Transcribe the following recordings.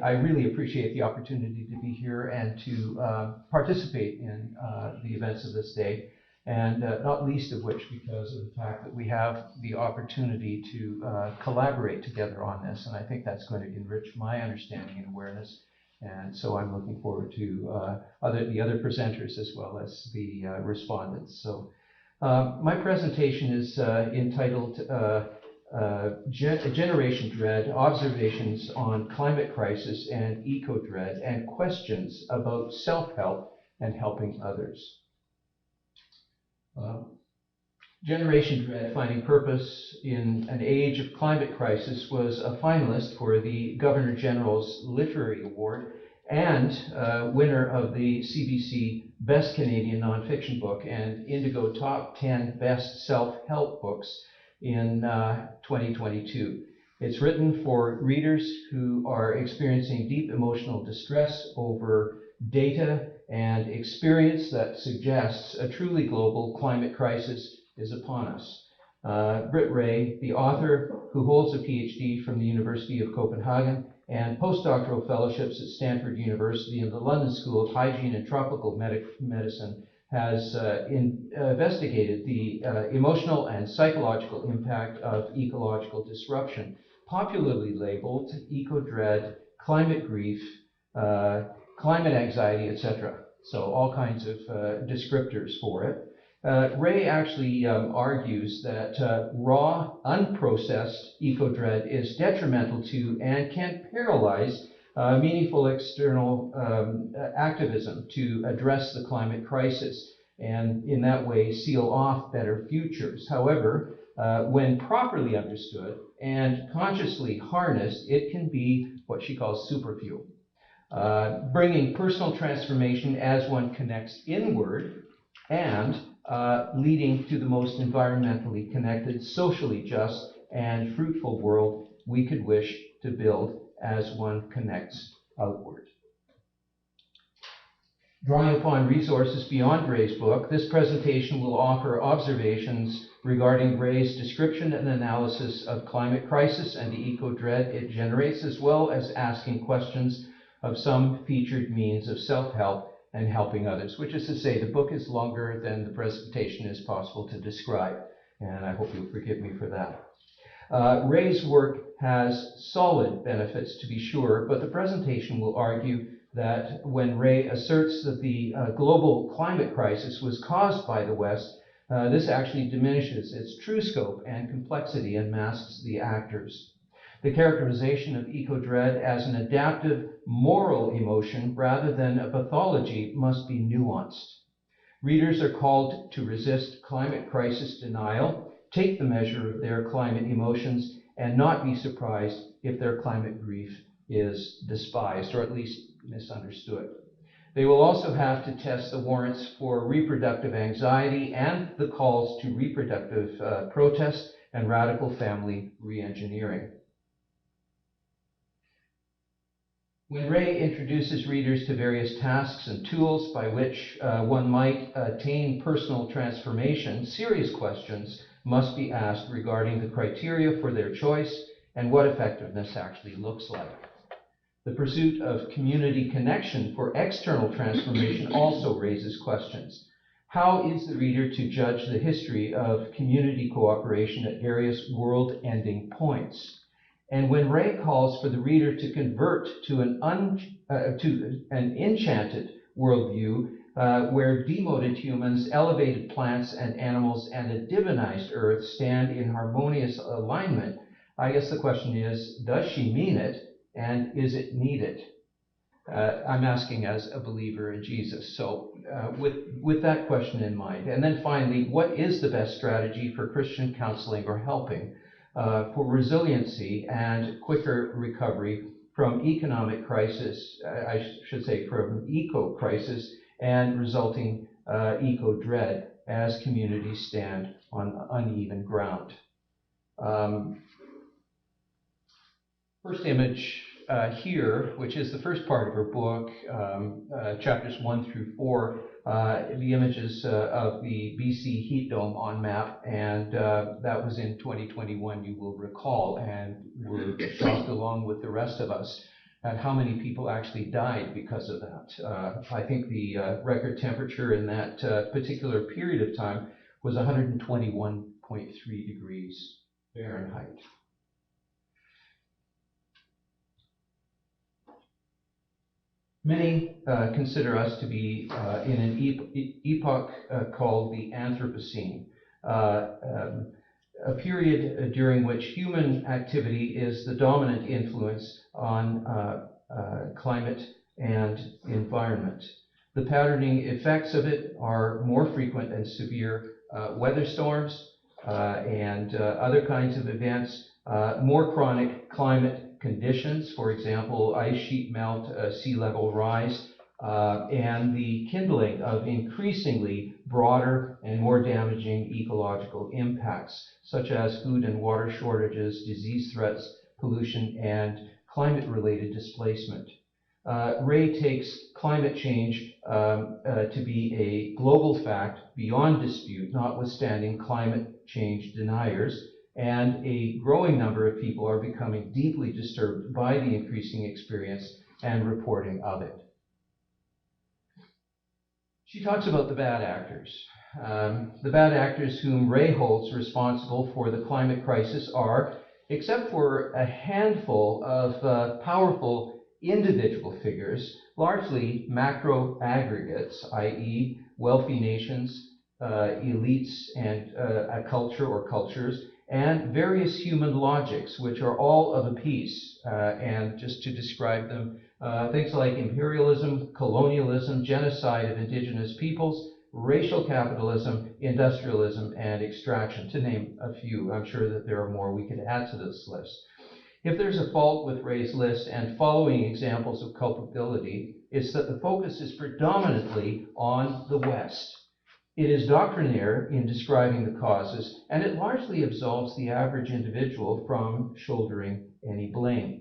I really appreciate the opportunity to be here and to participate in the events of this day, and not least of which because of the fact that we have the opportunity to collaborate together on this, and I think that's going to enrich my understanding and awareness. And so I'm looking forward to the other presenters as well as the respondents. So my presentation is entitled Generation Dread, Observations on Climate Crisis and Eco-Dread, and Questions about Self-Help and Helping Others. Generation Dread, Finding Purpose in an Age of Climate Crisis was a finalist for the Governor-General's Literary Award and winner of the CBC Best Canadian Nonfiction Book and Indigo Top 10 Best Self-Help Books in 2022. It's written for readers who are experiencing deep emotional distress over data and experience that suggests a truly global climate crisis is upon us. Britt Ray, the author who holds a PhD from the University of Copenhagen and postdoctoral fellowships at Stanford University and the London School of Hygiene and Tropical Medicine, has investigated the emotional and psychological impact of ecological disruption, popularly labeled eco-dread, climate grief, climate anxiety, etc. So all kinds of descriptors for it. Ray actually argues that raw, unprocessed eco-dread is detrimental to and can paralyze meaningful external activism to address the climate crisis and in that way seal off better futures. However, when properly understood and consciously harnessed, it can be what she calls superfuel, bringing personal transformation as one connects inward and leading to the most environmentally connected, socially just, and fruitful world we could wish to build as one connects outward. Drawing upon resources beyond Ray's book, this presentation will offer observations regarding Ray's description and analysis of climate crisis and the eco-dread it generates, as well as asking questions of some featured means of self-help and helping others, which is to say the book is longer than the presentation is possible to describe, and I hope you'll forgive me for that. Ray's work has solid benefits, to be sure, but the presentation will argue that when Ray asserts that the global climate crisis was caused by the West, this actually diminishes its true scope and complexity and masks the actors. The characterization of eco-dread as an adaptive moral emotion rather than a pathology must be nuanced. Readers are called to resist climate crisis denial, take the measure of their climate emotions, and not be surprised if their climate grief is despised, or at least misunderstood. They will also have to test the warrants for reproductive anxiety and the calls to reproductive protest and radical family re-engineering. When Ray introduces readers to various tasks and tools by which one might attain personal transformation, serious questions must be asked regarding the criteria for their choice and what effectiveness actually looks like. The pursuit of community connection for external transformation also raises questions. How is the reader to judge the history of community cooperation at various world-ending points? And when Ray calls for the reader to convert to an enchanted worldview where demoted humans, elevated plants and animals, and a divinized earth stand in harmonious alignment, I guess the question is, does she mean it, and is it needed? I'm asking as a believer in Jesus. So with that question in mind. And then finally, what is the best strategy for Christian counseling or helping for resiliency and quicker recovery from economic crisis, I should say from eco-crisis and resulting eco-dread as communities stand on uneven ground? First image here, which is the first part of her book, chapters 1 through 4, the images of the BC heat dome on map, and that was in 2021, you will recall, and were shocked along with the rest of us. at how many people actually died because of that. I think the record temperature in that particular period of time was 121.3 degrees Fahrenheit. Many consider us to be in an epoch called the Anthropocene, a period during which human activity is the dominant influence on climate and environment. The patterning effects of it are more frequent and severe weather storms and other kinds of events, more chronic climate conditions, for example, ice sheet melt, sea level rise, and the kindling of increasingly broader and more damaging ecological impacts, such as food and water shortages, disease threats, pollution, and climate-related displacement. Ray takes climate change to be a global fact beyond dispute, notwithstanding climate change deniers, and a growing number of people are becoming deeply disturbed by the increasing experience and reporting of it. She talks about the bad actors. The bad actors whom Ray holds responsible for the climate crisis are, except for a handful of powerful individual figures, largely macro aggregates, i.e. wealthy nations, elites, and a culture or cultures, and various human logics, which are all of a piece. And just to describe them, things like imperialism, colonialism, genocide of indigenous peoples, racial capitalism, industrialism, and extraction, to name a few. I'm sure that there are more we could add to this list. If there's a fault with Ray's list and following examples of culpability, it's that the focus is predominantly on the West. It is doctrinaire in describing the causes, and it largely absolves the average individual from shouldering any blame.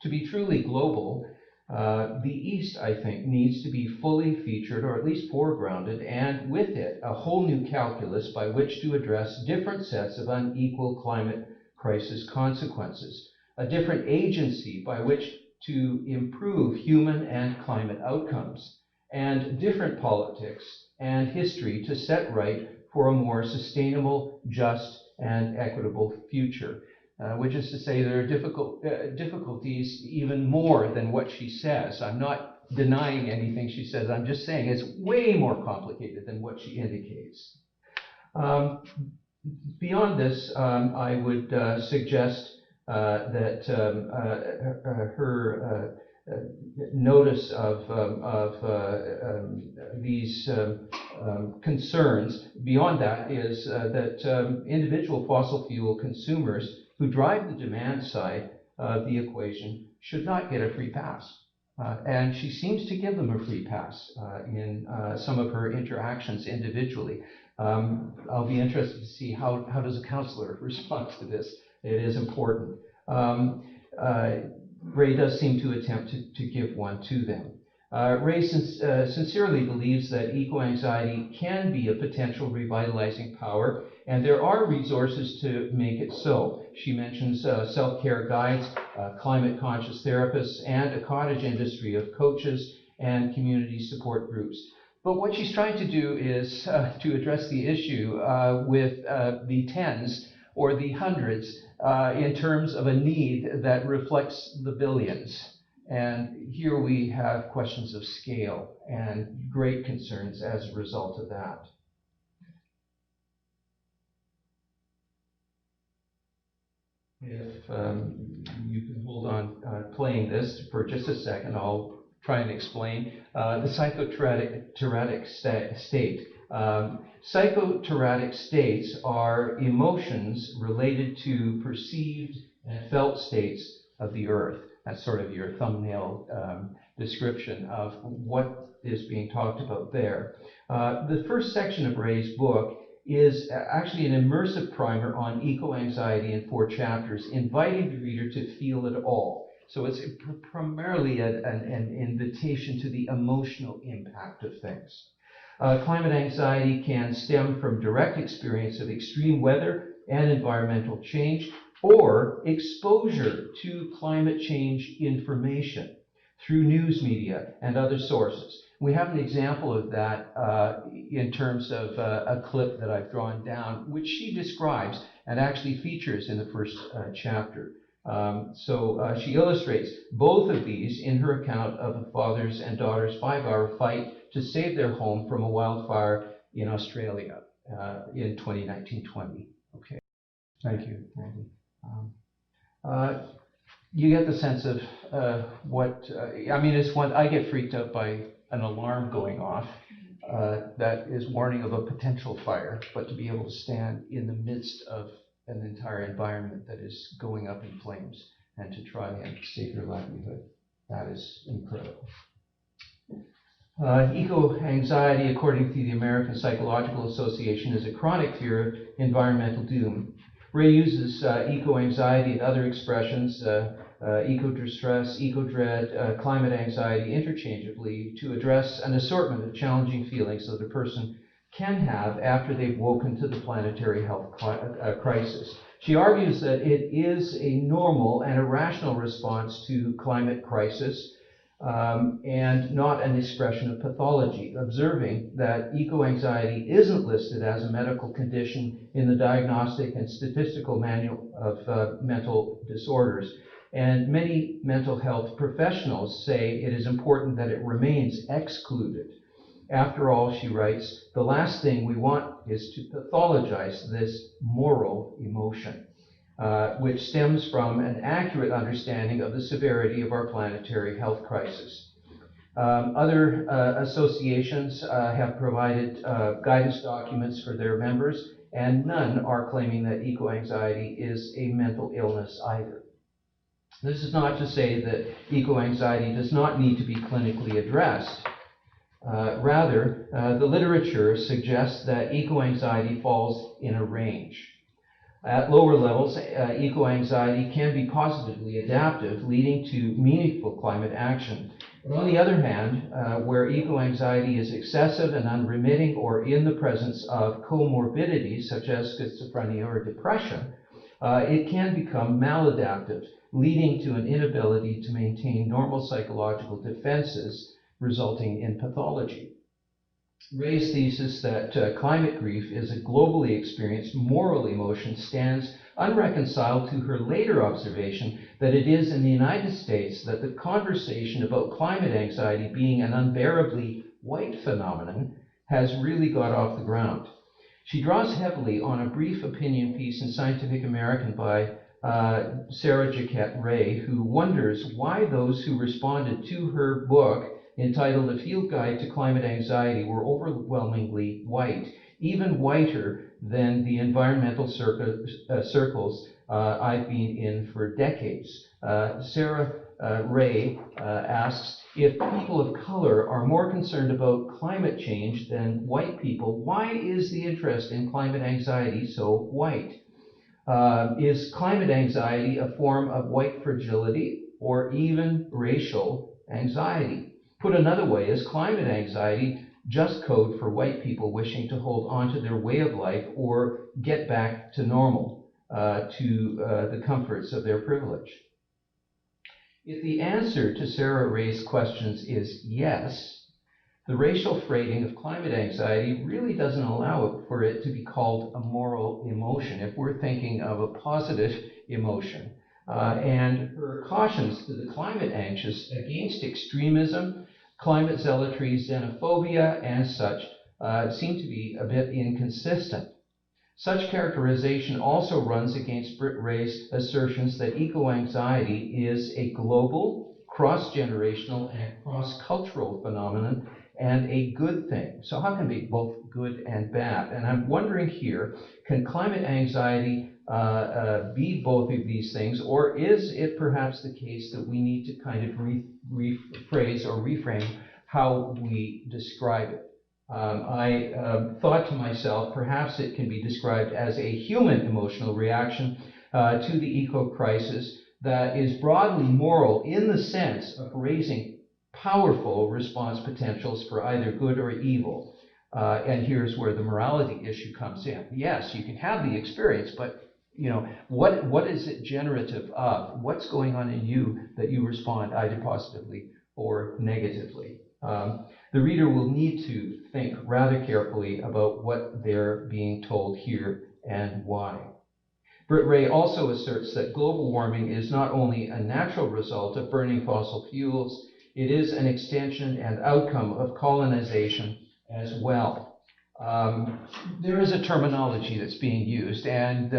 To be truly global, the East, I think, needs to be fully featured, or at least foregrounded, and with it, a whole new calculus by which to address different sets of unequal climate crisis consequences, a different agency by which to improve human and climate outcomes, and different politics and history to set right for a more sustainable, just, and equitable future. Which is to say, there are difficulties even more than what she says. I'm not denying anything she says. I'm just saying it's way more complicated than what she indicates. Beyond this, I would suggest that her notice of these concerns beyond that is that individual fossil fuel consumers who drive the demand side of the equation should not get a free pass. And she seems to give them a free pass in some of her interactions individually. I'll be interested to see how does a counselor respond to this. It is important. Ray does seem to attempt to give one to them. Ray sincerely believes that eco-anxiety can be a potential revitalizing power, and there are resources to make it so. She mentions self-care guides, climate-conscious therapists, and a cottage industry of coaches and community support groups. But what she's trying to do is to address the issue with the tens or the hundreds in terms of a need that reflects the billions. And here we have questions of scale and great concerns as a result of that. If you can hold on playing this for just a second, I'll try and explain the psychoterratic state. Psychoterratic states are emotions related to perceived and felt states of the earth. That's sort of your thumbnail description of what is being talked about there. The first section of Ray's book is actually an immersive primer on eco-anxiety in 4 chapters, inviting the reader to feel it all. So it's primarily an invitation to the emotional impact of things. Climate anxiety can stem from direct experience of extreme weather and environmental change, or exposure to climate change information through news media and other sources. We have an example of that in terms of a clip that I've drawn down, which she describes and actually features in the first chapter. She illustrates both of these in her account of a father's and daughter's 5-hour fight to save their home from a wildfire in Australia in 2019-20. Okay, thank you, Randy. You get the sense of I mean, it's one, I get freaked out by an alarm going off that is warning of a potential fire, but to be able to stand in the midst of an entire environment that is going up in flames and to try and save your livelihood, that is incredible. Eco-anxiety, according to the American Psychological Association, is a chronic fear of environmental doom. Ray uses eco-anxiety and other expressions, eco-distress, eco-dread, climate anxiety interchangeably to address an assortment of challenging feelings that a person can have after they've woken to the planetary health crisis. She argues that it is a normal and a rational response to climate crisis and not an expression of pathology, observing that eco-anxiety isn't listed as a medical condition in the Diagnostic and Statistical Manual of Mental Disorders. And many mental health professionals say it is important that it remains excluded. After all, she writes, the last thing we want is to pathologize this moral emotion, which stems from an accurate understanding of the severity of our planetary health crisis. Other associations have provided guidance documents for their members, and none are claiming that eco-anxiety is a mental illness either. This is not to say that eco-anxiety does not need to be clinically addressed. Rather, the literature suggests that eco-anxiety falls in a range. At lower levels, eco-anxiety can be positively adaptive, leading to meaningful climate action. But on the other hand, where eco-anxiety is excessive and unremitting or in the presence of comorbidities such as schizophrenia or depression, it can become maladaptive, leading to an inability to maintain normal psychological defenses, resulting in pathology. Ray's thesis that climate grief is a globally experienced moral emotion stands unreconciled to her later observation that it is in the United States that the conversation about climate anxiety being an unbearably white phenomenon has really got off the ground. She draws heavily on a brief opinion piece in Scientific American by Sarah Jaquette Ray, who wonders why those who responded to her book entitled A Field Guide to Climate Anxiety were overwhelmingly white, even whiter than the environmental circles I've been in for decades. Sarah Ray asks, if people of color are more concerned about climate change than white people, why is the interest in climate anxiety so white? Is climate anxiety a form of white fragility or even racial anxiety? Put another way, is climate anxiety just code for white people wishing to hold on to their way of life or get back to normal, to the comforts of their privilege? If the answer to Sarah Ray's questions is yes, the racial freighting of climate anxiety really doesn't allow for it to be called a moral emotion if we're thinking of a positive emotion. And her cautions to the climate anxious against extremism, climate zealotry, xenophobia, and such seem to be a bit inconsistent. Such characterization also runs against Britt Ray's assertions that eco-anxiety is a global, cross-generational, and cross-cultural phenomenon and a good thing. So how can it be both good and bad? And I'm wondering here, can climate anxiety be both of these things, or is it perhaps the case that we need to kind of rephrase or reframe how we describe it? I thought to myself, perhaps it can be described as a human emotional reaction to the eco-crisis that is broadly moral in the sense of raising powerful response potentials for either good or evil. And here's where the morality issue comes in. Yes, you can have the experience, but what is it generative of? What's going on in you that you respond either positively or negatively? The reader will need to think rather carefully about what they're being told here and why. Britt Ray also asserts that global warming is not only a natural result of burning fossil fuels, it is an extension and outcome of colonization as well. There is a terminology that's being used, and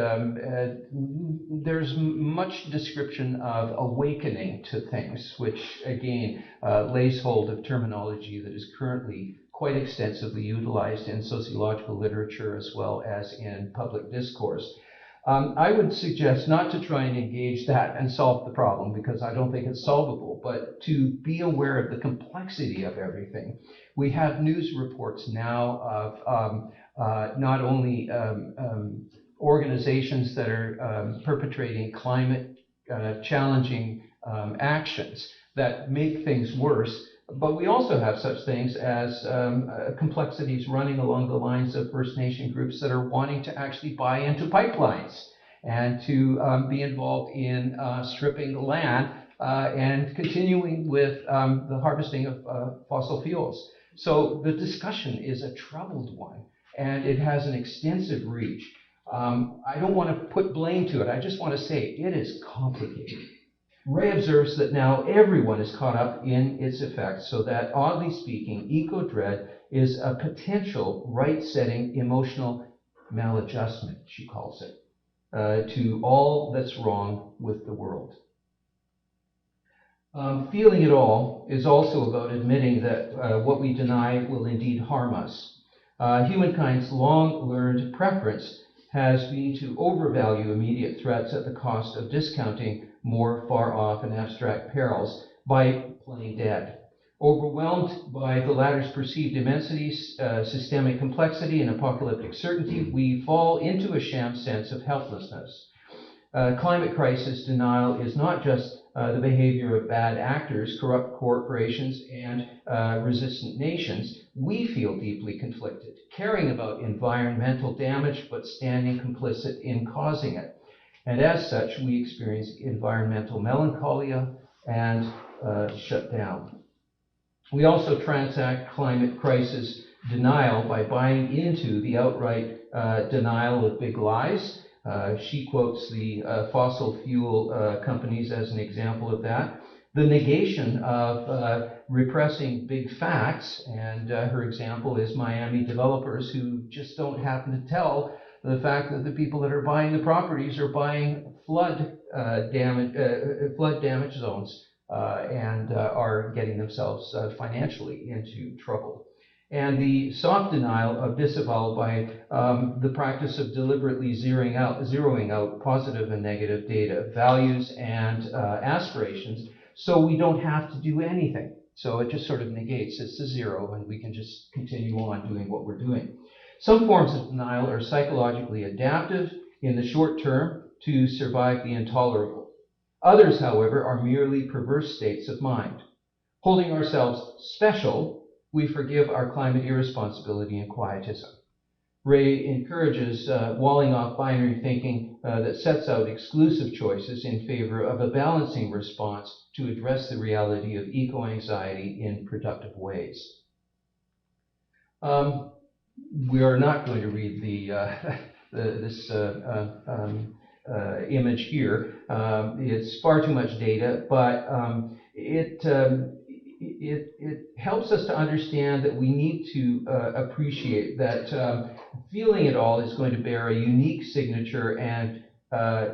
there's much description of awakening to things, which again lays hold of terminology that is currently quite extensively utilized in sociological literature as well as in public discourse. I would suggest not to try and engage that and solve the problem, because I don't think it's solvable, but to be aware of the complexity of everything. We have news reports now of not only organizations that are perpetrating climate challenging actions that make things worse, but we also have such things as complexities running along the lines of First Nation groups that are wanting to actually buy into pipelines and to be involved in stripping the land and continuing with the harvesting of fossil fuels. So the discussion is a troubled one, and it has an extensive reach. I don't want to put blame to it. I just want to say it is complicated. Ray observes that now everyone is caught up in its effects, so that, oddly speaking, eco-dread is a potential right-setting emotional maladjustment, she calls it, to all that's wrong with the world. Feeling it all is also about admitting that what we deny will indeed harm us. Humankind's long-learned preference has been to overvalue immediate threats at the cost of discounting more far-off and abstract perils by playing dead. Overwhelmed by the latter's perceived immensities, systemic complexity, and apocalyptic certainty, we fall into a sham sense of helplessness. Climate crisis denial is not just the behavior of bad actors, corrupt corporations, and resistant nations. We feel deeply conflicted, caring about environmental damage, but standing complicit in causing it. And as such, we experience environmental melancholia and shut down. We also transact climate crisis denial by buying into the outright denial of big lies. She quotes the fossil fuel companies as an example of that. The negation of repressing big facts, and her example is Miami developers who just don't happen to tell the fact that the people that are buying the properties are buying flood damage zones and are getting themselves financially into trouble. And the soft denial of disavowal by the practice of deliberately zeroing out positive and negative data, values and aspirations, so we don't have to do anything. So it just sort of negates, it's a zero, and we can just continue on doing what we're doing. Some forms of denial are psychologically adaptive in the short term to survive the intolerable. Others, however, are merely perverse states of mind. Holding ourselves special, we forgive our climate irresponsibility and quietism. Ray encourages walling off binary thinking that sets out exclusive choices in favor of a balancing response to address the reality of eco-anxiety in productive ways. We are not going to read this image here. It's far too much data, but it helps us to understand that we need to appreciate that feeling it all is going to bear a unique signature and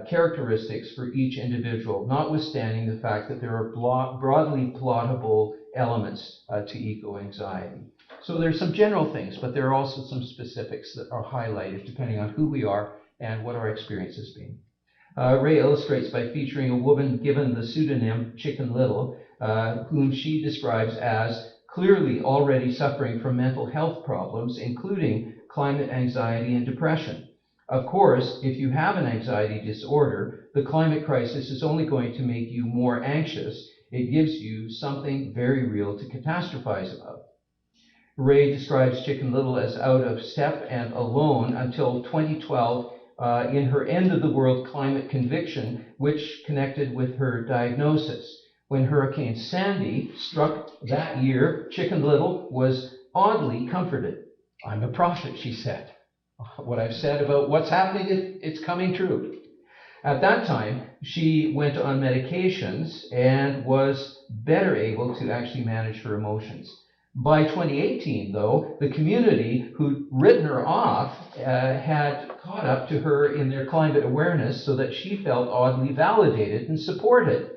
characteristics for each individual, notwithstanding the fact that there are broadly plottable elements to eco-anxiety. So there's some general things, but there are also some specifics that are highlighted depending on who we are and what our experience has been. Ray illustrates by featuring a woman given the pseudonym Chicken Little, whom she describes as clearly already suffering from mental health problems, including climate anxiety and depression. Of course, if you have an anxiety disorder, the climate crisis is only going to make you more anxious. It gives you something very real to catastrophize about. Ray describes Chicken Little as out of step and alone until 2012, in her end-of-the-world climate conviction, which connected with her diagnosis. When Hurricane Sandy struck that year, Chicken Little was oddly comforted. "I'm a prophet," she said. "What I've said about what's happening, it's coming true." At that time, she went on medications and was better able to actually manage her emotions. By 2018, though, the community who'd written her off had caught up to her in their climate awareness so that she felt oddly validated and supported.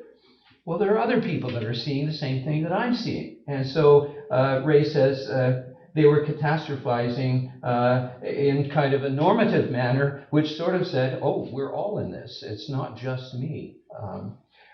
Well, there are other people that are seeing the same thing that I'm seeing. And so Ray says they were catastrophizing in kind of a normative manner, which sort of said, oh, we're all in this. It's not just me.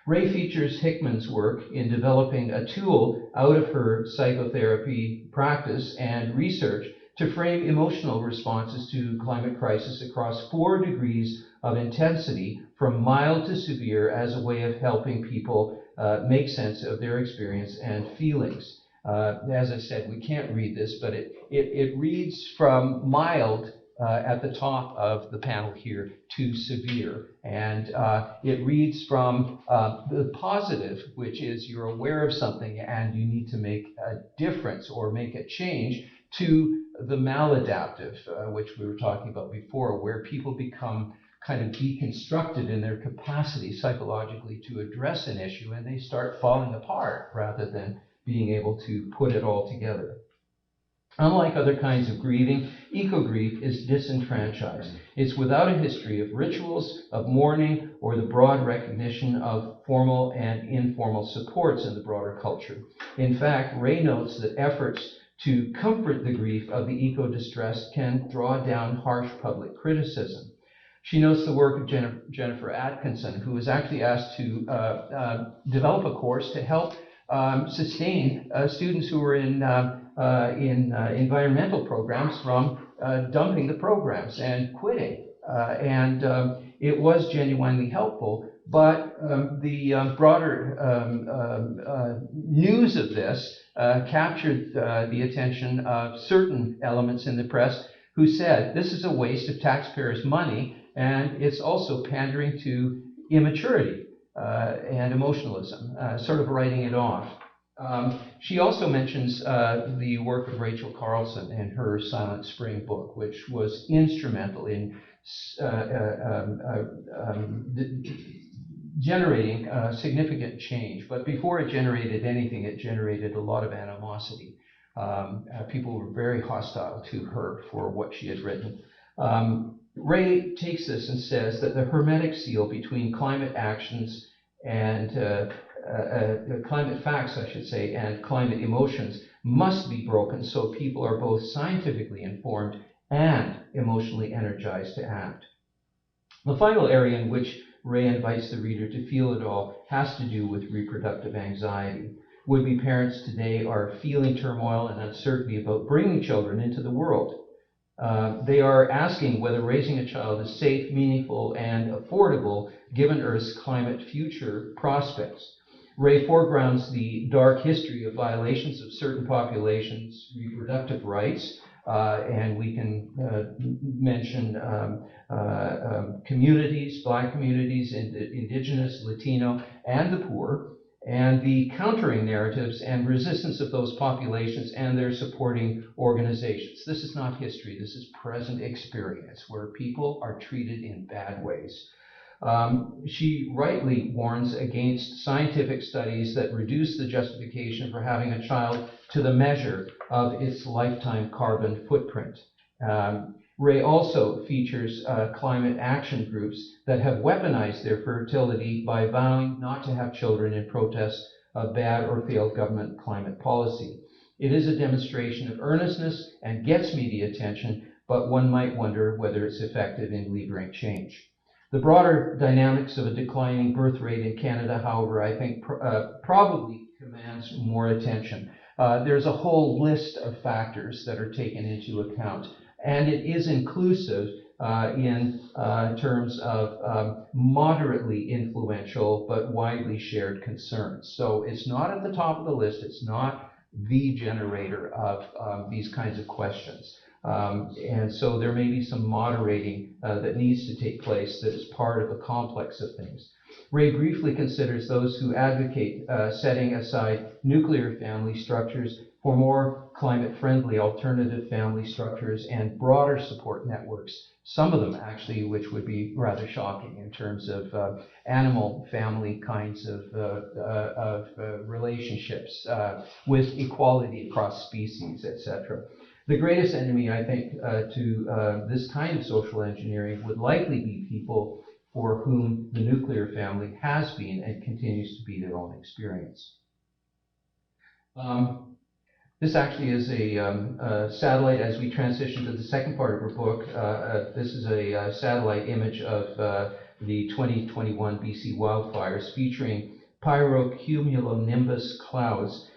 Ray features Hickman's work in developing a tool out of her psychotherapy practice and research to frame emotional responses to climate crisis across 4 degrees of intensity, from mild to severe, as a way of helping people make sense of their experience and feelings. As I said, we can't read this, but it reads from mild at the top of the panel here to severe. And it reads from the positive, which is you're aware of something and you need to make a difference or make a change, to the maladaptive, which we were talking about before, where people become kind of deconstructed in their capacity psychologically to address an issue, and they start falling apart rather than being able to put it all together. Unlike other kinds of grieving, eco-grief is disenfranchised. It's without a history of rituals, of mourning, or the broad recognition of formal and informal supports in the broader culture. In fact, Ray notes that efforts to comfort the grief of the eco-distressed can draw down harsh public criticism. She notes the work of Jennifer Atkinson, who was actually asked to develop a course to help sustain students who were in environmental programs from dumping the programs and quitting. It was genuinely helpful, but the broader news of this captured the attention of certain elements in the press who said this is a waste of taxpayers' money, and it's also pandering to immaturity and emotionalism, sort of writing it off. She also mentions the work of Rachel Carlson in her Silent Spring book, which was instrumental in generating significant change. But before it generated anything, it generated a lot of animosity. People were very hostile to her for what she had written. Ray takes this and says that the hermetic seal between climate actions and climate facts, I should say, and climate emotions must be broken so people are both scientifically informed and emotionally energized to act. The final area in which Ray invites the reader to feel it all has to do with reproductive anxiety. Would-be parents today are feeling turmoil and uncertainty about bringing children into the world. They are asking whether raising a child is safe, meaningful, and affordable given Earth's climate future prospects. Ray foregrounds the dark history of violations of certain populations' reproductive rights, and we can mention communities, Black communities, Indigenous, Latino, and the poor, and the countering narratives and resistance of those populations and their supporting organizations. This is not history, this is present experience where people are treated in bad ways. She rightly warns against scientific studies that reduce the justification for having a child to the measure of its lifetime carbon footprint. Ray also features climate action groups that have weaponized their fertility by vowing not to have children in protest of bad or failed government climate policy. It is a demonstration of earnestness and gets media attention, but one might wonder whether it's effective in levering change. The broader dynamics of a declining birth rate in Canada, however, I think probably commands more attention. There's a whole list of factors that are taken into account, and it is inclusive in terms of moderately influential but widely shared concerns. So it's not at the top of the list, it's not the generator of these kinds of questions. And so there may be some moderating that needs to take place that is part of a complex of things. Ray briefly considers those who advocate setting aside nuclear family structures for more climate-friendly alternative family structures and broader support networks. Some of them actually, which would be rather shocking in terms of animal family kinds of relationships with equality across species, etc. The greatest enemy, I think, to this kind of social engineering would likely be people for whom the nuclear family has been and continues to be their own experience. This actually is a satellite as we transition to the second part of her book. This is a satellite image of the 2021 BC wildfires featuring pyrocumulonimbus clouds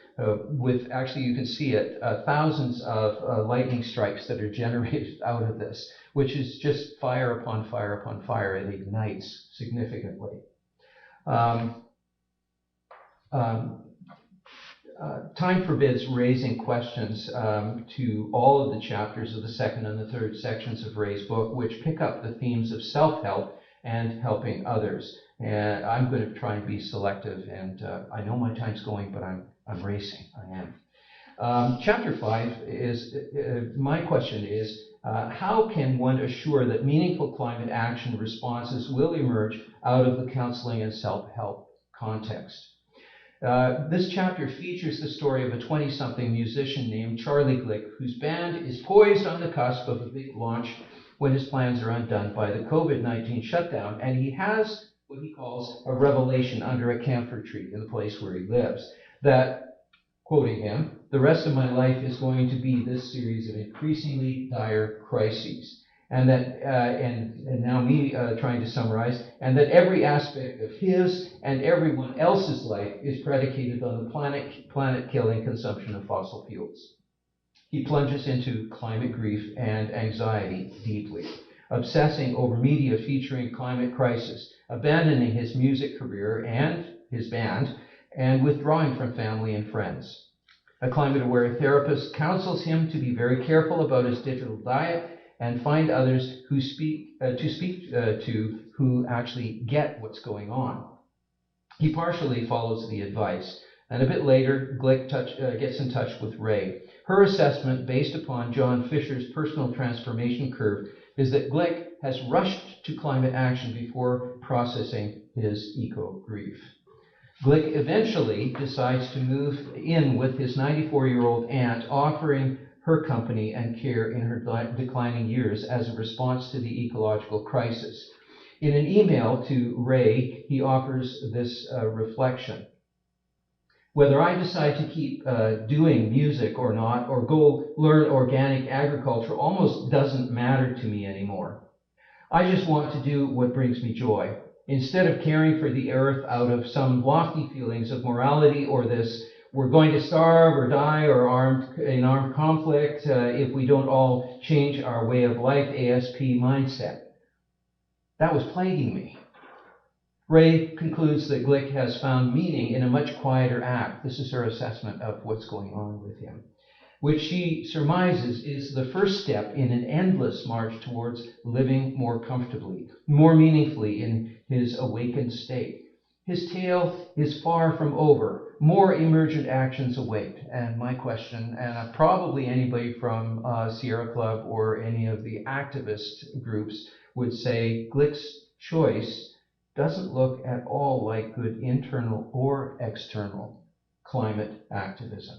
with, actually you can see it, thousands of lightning strikes that are generated out of this, which is just fire upon fire upon fire. It ignites significantly. Time forbids raising questions to all of the chapters of the second and the third sections of Ray's book, which pick up the themes of self-help and helping others. And I'm going to try and be selective, and I know my time's going, but I'm racing. I am. Chapter 5 is, my question is, how can one assure that meaningful climate action responses will emerge out of the counseling and self-help context? This chapter features the story of a 20-something musician named Charlie Glick, whose band is poised on the cusp of a big launch when his plans are undone by the COVID-19 shutdown, and he has what he calls a revelation under a camphor tree in the place where he lives, that, quoting him, "The rest of my life is going to be this series of increasingly dire crises." And that, and now me trying to summarize, and that every aspect of his and everyone else's life is predicated on the planet-killing consumption of fossil fuels. He plunges into climate grief and anxiety deeply, obsessing over media featuring climate crisis, abandoning his music career and his band, and withdrawing from family and friends. A climate-aware therapist counsels him to be very careful about his digital diet and find others who speak to who actually get what's going on. He partially follows the advice, and a bit later, Glick gets in touch with Ray. Her assessment, based upon John Fisher's personal transformation curve, is that Glick has rushed to climate action before processing his eco-grief. Glick eventually decides to move in with his 94-year-old aunt, offering her company and care in her declining years as a response to the ecological crisis. In an email to Ray, he offers this reflection. "Whether I decide to keep doing music or not, or go learn organic agriculture, almost doesn't matter to me anymore. I just want to do what brings me joy. Instead of caring for the earth out of some lofty feelings of morality or this, we're going to starve or die or in armed conflict if we don't all change our way of life, ASP mindset." That was plaguing me. Ray concludes that Glick has found meaning in a much quieter act. This is her assessment of what's going on with him, which she surmises is the first step in an endless march towards living more comfortably, more meaningfully in his awakened state. His tale is far from over. More emergent actions await. And my question, and probably anybody from Sierra Club or any of the activist groups would say, Glick's choice doesn't look at all like good internal or external climate activism.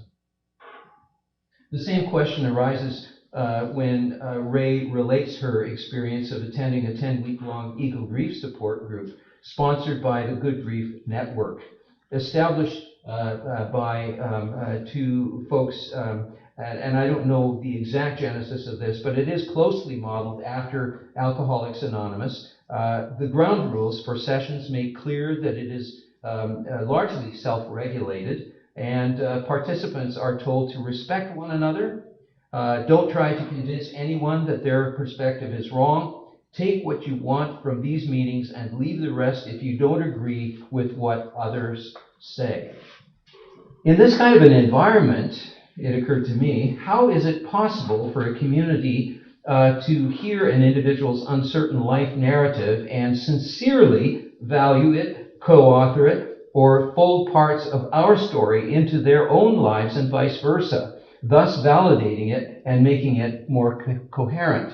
The same question arises when Ray relates her experience of attending a 10-week-long eco-grief support group sponsored by the Good Grief Network, established by two folks, and I don't know the exact genesis of this, but it is closely modeled after Alcoholics Anonymous. The ground rules for sessions make clear that it is largely self-regulated, and participants are told to respect one another. Don't try to convince anyone that their perspective is wrong. Take what you want from these meetings and leave the rest if you don't agree with what others say. In this kind of an environment, it occurred to me, how is it possible for a community to hear an individual's uncertain life narrative and sincerely value it, co-author it, or fold parts of our story into their own lives and vice versa, thus validating it and making it more coherent?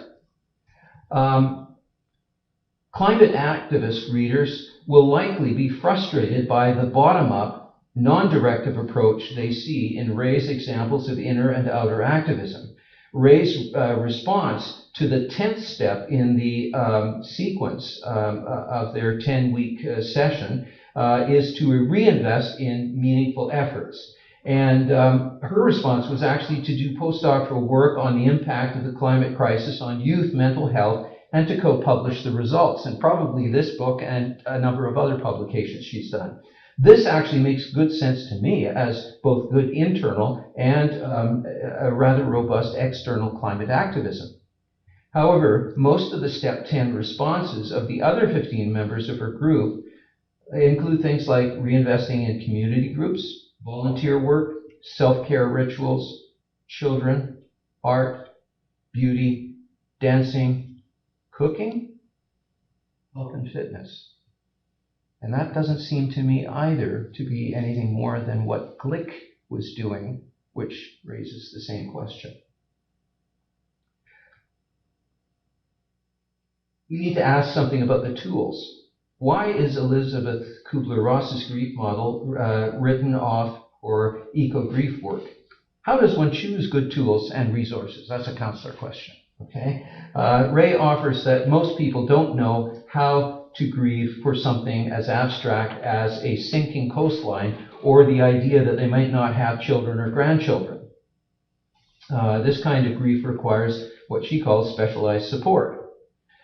Climate activist readers will likely be frustrated by the bottom-up, non-directive approach they see in Ray's examples of inner and outer activism. Ray's response to the 10th step in the sequence of their 10-week session is to reinvest in meaningful efforts. And her response was actually to do postdoctoral work on the impact of the climate crisis on youth mental health and to co-publish the results, and probably this book and a number of other publications she's done. This actually makes good sense to me as both good internal and a rather robust external climate activism. However, most of the Step 10 responses of the other 15 members of her group include things like reinvesting in community groups, volunteer work, self-care rituals, children, art, beauty, dancing, cooking, health and fitness. And that doesn't seem to me either to be anything more than what Glick was doing, which raises the same question. We need to ask something about the tools. Why is Elizabeth Kubler-Ross's grief model written off for eco-grief work? How does one choose good tools and resources? That's a counselor question. Okay. Ray offers that most people don't know how to grieve for something as abstract as a sinking coastline or the idea that they might not have children or grandchildren. This kind of grief requires what she calls specialized support.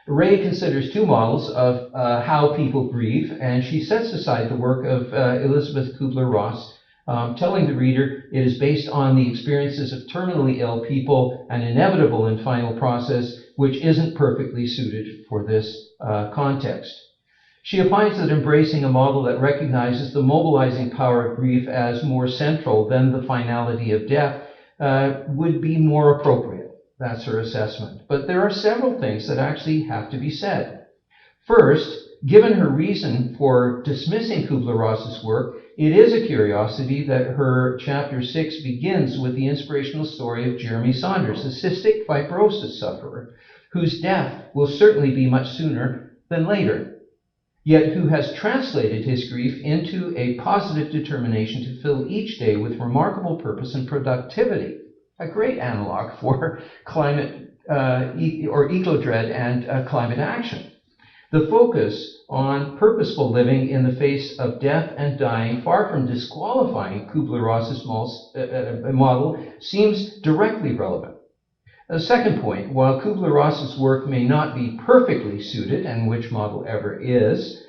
Ray considers two models of how people grieve, and she sets aside the work of Elizabeth Kubler-Ross, telling the reader it is based on the experiences of terminally ill people, an inevitable and final process which isn't perfectly suited for this context. She opines that embracing a model that recognizes the mobilizing power of grief as more central than the finality of death would be more appropriate. That's her assessment. But there are several things that actually have to be said. First, given her reason for dismissing Kubler-Ross's work, it is a curiosity that her chapter 6 begins with the inspirational story of Jeremy Saunders, a cystic fibrosis sufferer, whose death will certainly be much sooner than later, yet who has translated his grief into a positive determination to fill each day with remarkable purpose and productivity. A great analog for climate or eco-dread and climate action. The focus on purposeful living in the face of death and dying, far from disqualifying Kubler-Ross's model, seems directly relevant. The second point, while Kubler-Ross's work may not be perfectly suited, and which model ever is,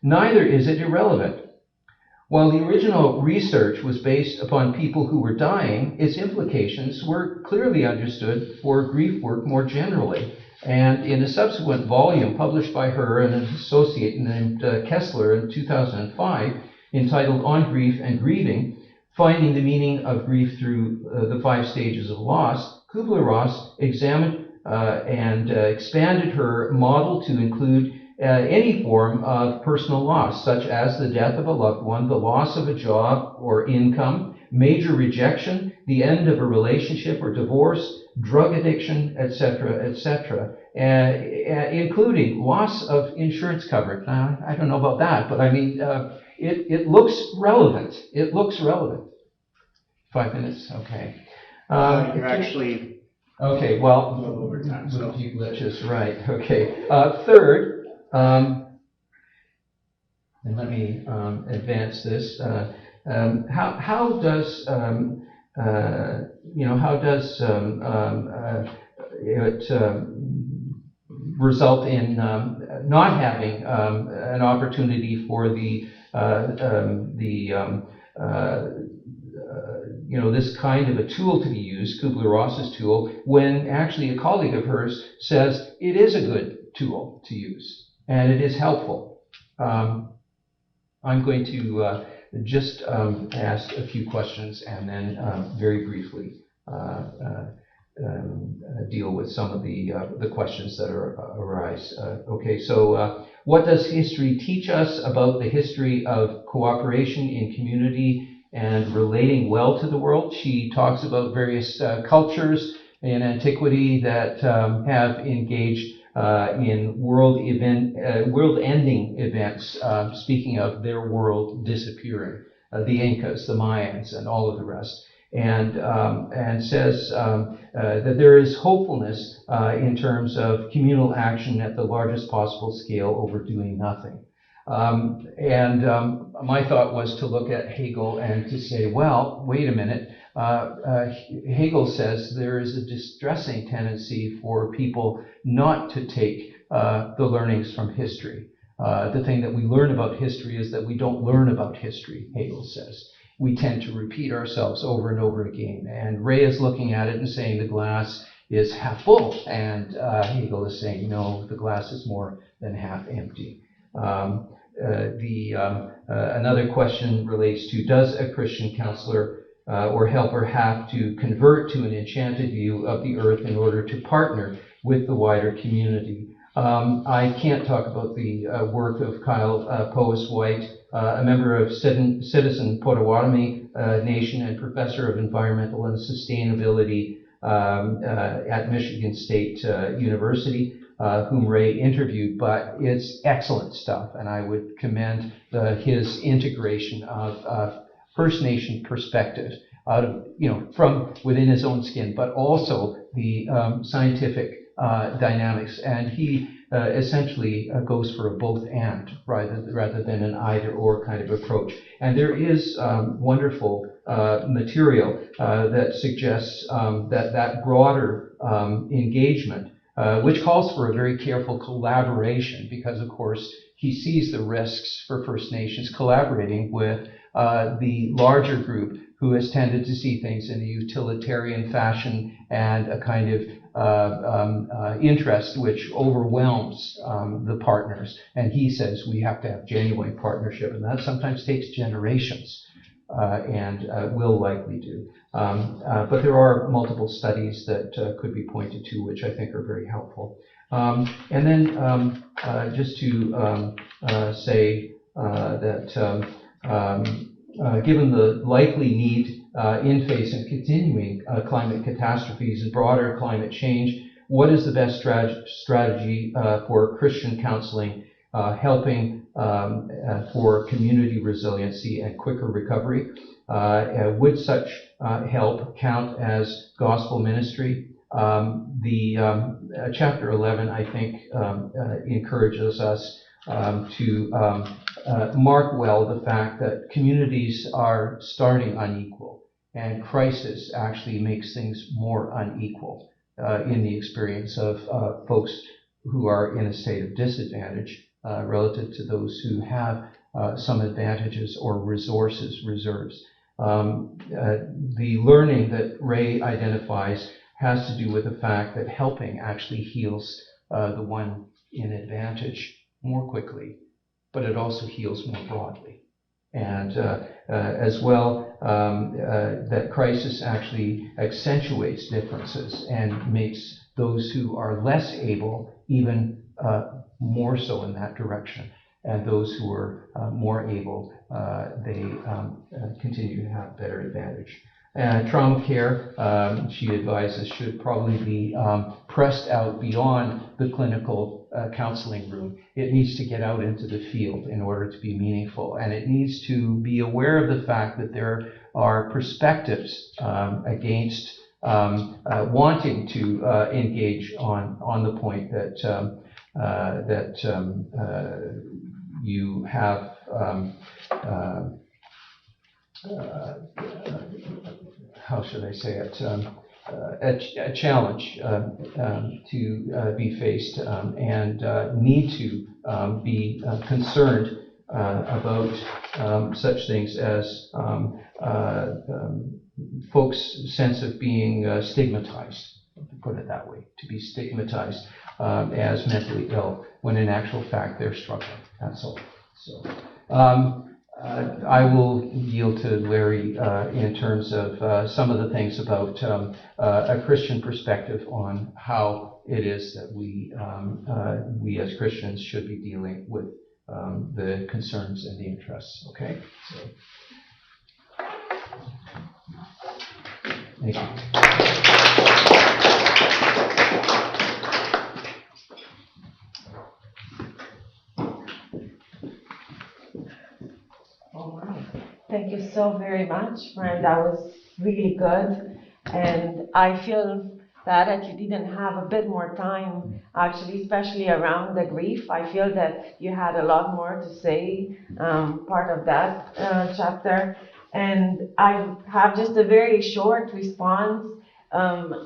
neither is it irrelevant. While the original research was based upon people who were dying, its implications were clearly understood for grief work more generally. And in a subsequent volume published by her and an associate named Kessler in 2005, entitled On Grief and Grieving, Finding the Meaning of Grief Through the 5 Stages of Loss, Kubler-Ross examined and expanded her model to include any form of personal loss, such as the death of a loved one, the loss of a job or income, major rejection, the end of a relationship or divorce, drug addiction, etc., etc., including loss of insurance coverage. Now, I don't know about that, but I mean, it looks relevant. It looks relevant. 5 minutes, okay. You're actually okay. Well, a little over time. So a few glitches, right? Okay. Third, and let me advance this. How does it result in not having an opportunity for this kind of a tool to be used, Kubler-Ross's tool, when actually a colleague of hers says it is a good tool to use and it is helpful? I'm going to just ask a few questions and then very briefly deal with some of the questions that arise. Okay, so what does history teach us about the history of cooperation in community and relating well to the world? She talks about various cultures in antiquity that have engaged in world-ending events, speaking of their world disappearing, the Incas, the Mayans, and all of the rest. And says that there is hopefulness in terms of communal action at the largest possible scale over doing nothing. My thought was to look at Hegel and to say, well, wait a minute. Hegel says there is a distressing tendency for people not to take the learnings from history. The thing that we learn about history is that we don't learn about history, Hegel says. We tend to repeat ourselves over and over again. And Ray is looking at it and saying the glass is half full. And Hegel is saying, no, the glass is more than half empty. Another question relates to, does a Christian counselor or helper have to convert to an enchanted view of the earth in order to partner with the wider community? I can't talk about the work of Kyle Powys-White, a member of Citizen Potawatomi Nation and professor of environmental and sustainability at Michigan State University, whom Ray interviewed, but it's excellent stuff, and I would commend his integration of First Nation perspective out of, from within his own skin, but also the scientific dynamics, and he essentially goes for a both and rather than an either or kind of approach. And there is wonderful material that suggests that broader engagement, which calls for a very careful collaboration, because of course he sees the risks for First Nations collaborating with the larger group who has tended to see things in a utilitarian fashion and a kind of interest which overwhelms the partners. And he says we have to have genuine partnership, and that sometimes takes generations and will likely do. But there are multiple studies that could be pointed to which I think are very helpful. And then just to say that given the likely need in face and continuing climate catastrophes and broader climate change, what is the best strategy for Christian counseling, helping for community resiliency and quicker recovery? Would such help count as gospel ministry? The chapter 11, I think, encourages us to mark well the fact that communities are starting unequal, and crisis actually makes things more unequal in the experience of folks who are in a state of disadvantage relative to those who have some advantages or reserves. The learning that Ray identifies has to do with the fact that helping actually heals the one in advantage more quickly, but it also heals more broadly. And as well, that crisis actually accentuates differences and makes those who are less able even more so in that direction. And those who are more able, they continue to have better advantage. Trauma care, she advises, should probably be pressed out beyond the clinical counseling room. It needs to get out into the field in order to be meaningful, and it needs to be aware of the fact that there are perspectives against wanting to engage on the point that you have how should I say it, a challenge to be faced and need to be concerned about such things as folks' sense of being stigmatized, to put it that way, to be stigmatized as mentally ill, when in actual fact they're struggling. That's all. So, I will yield to Larry in terms of some of the things about a Christian perspective on how it is that we as Christians should be dealing with the concerns and the interests. Okay? So, thank you. Thank you so very much, Brian. That was really good. And I feel that you didn't have a bit more time, actually, especially around the grief. I feel that you had a lot more to say, part of that chapter. And I have just a very short response,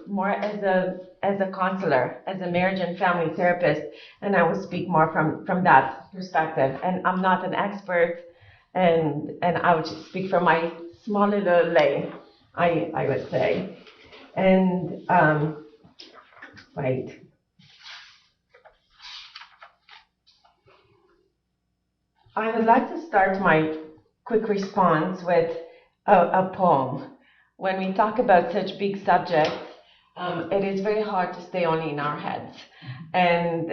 more as a counselor, as a marriage and family therapist, and I will speak more from that perspective. And I'm not an expert, and I would just speak from my small little lane, I would say. And wait. I would like to start my quick response with a poem. When we talk about such big subjects, it is very hard to stay only in our heads. And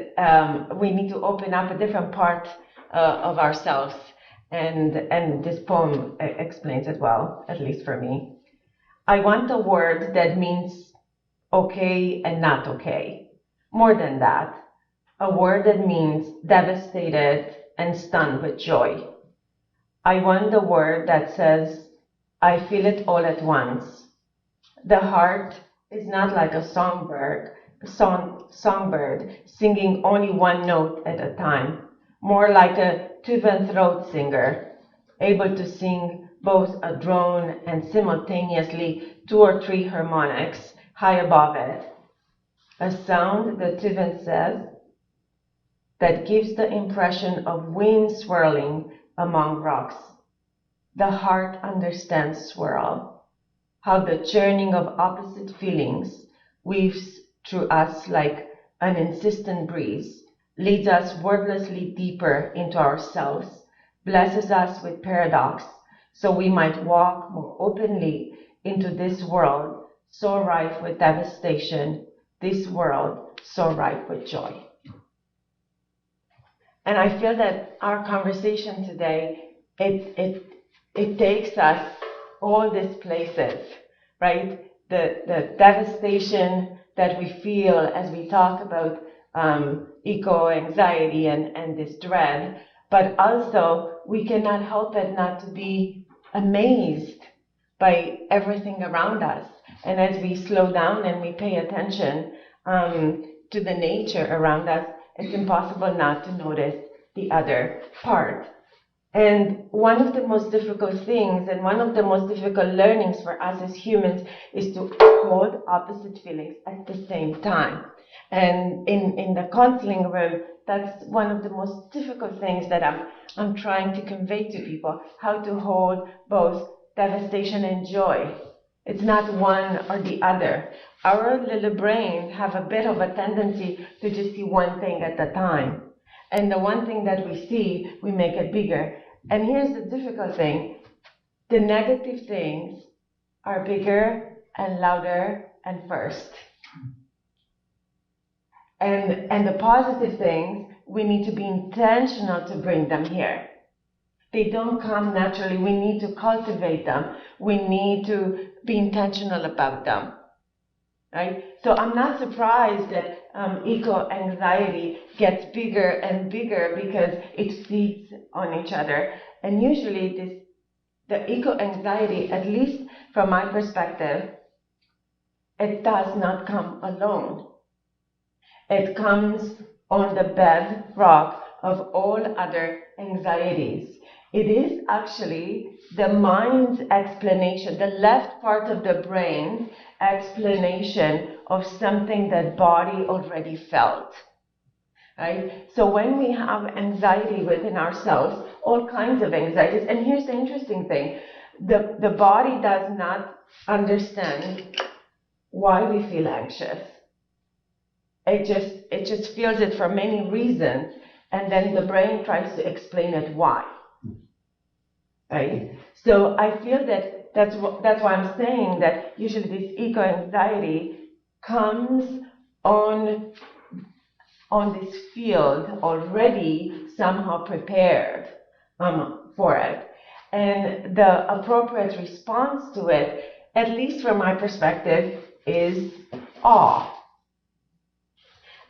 we need to open up a different part of ourselves. And this poem explains it well, at least for me. I want a word that means okay and not okay. More than that, a word that means devastated and stunned with joy. I want a word that says, I feel it all at once. The heart is not like a songbird singing only one note at a time, more like a tuba throat singer, able to sing both a drone and simultaneously 2 or 3 harmonics high above it. A sound, the tuba says, that gives the impression of wind swirling among rocks. The heart understands swirl, how the churning of opposite feelings weaves through us like an insistent breeze, leads us wordlessly deeper into ourselves, blesses us with paradox, so we might walk more openly into this world so rife with devastation, this world so ripe with joy. And I feel that our conversation today, it takes us all these places, right? The devastation that we feel as we talk about eco-anxiety and this dread, but also we cannot help it not to be amazed by everything around us. And as we slow down and we pay attention to the nature around us, it's impossible not to notice the other part. And one of the most difficult things and one of the most difficult learnings for us as humans is to hold opposite feelings at the same time. And in the counseling room, that's one of the most difficult things that I'm trying to convey to people, how to hold both devastation and joy. It's not one or the other. Our little brains have a bit of a tendency to just see one thing at a time. And the one thing that we see, we make it bigger. And here's the difficult thing. The negative things are bigger and louder and first. And the positive things, we need to be intentional to bring them here. They don't come naturally. We need to cultivate them. We need to be intentional about them. Right? So I'm not surprised that eco-anxiety gets bigger and bigger because it feeds on each other. And usually the eco-anxiety, at least from my perspective, it does not come alone. It comes on the bedrock of all other anxieties. It is actually the mind's explanation, the left part of the brain explanation of something that body already felt. Right? So when we have anxiety within ourselves, all kinds of anxieties, and here's the interesting thing, the body does not understand why we feel anxious. It just feels it for many reasons, and then the brain tries to explain it why. right? So I feel that that's why I'm saying that usually this eco-anxiety comes on this field already somehow prepared for it. And the appropriate response to it, at least from my perspective, is awe.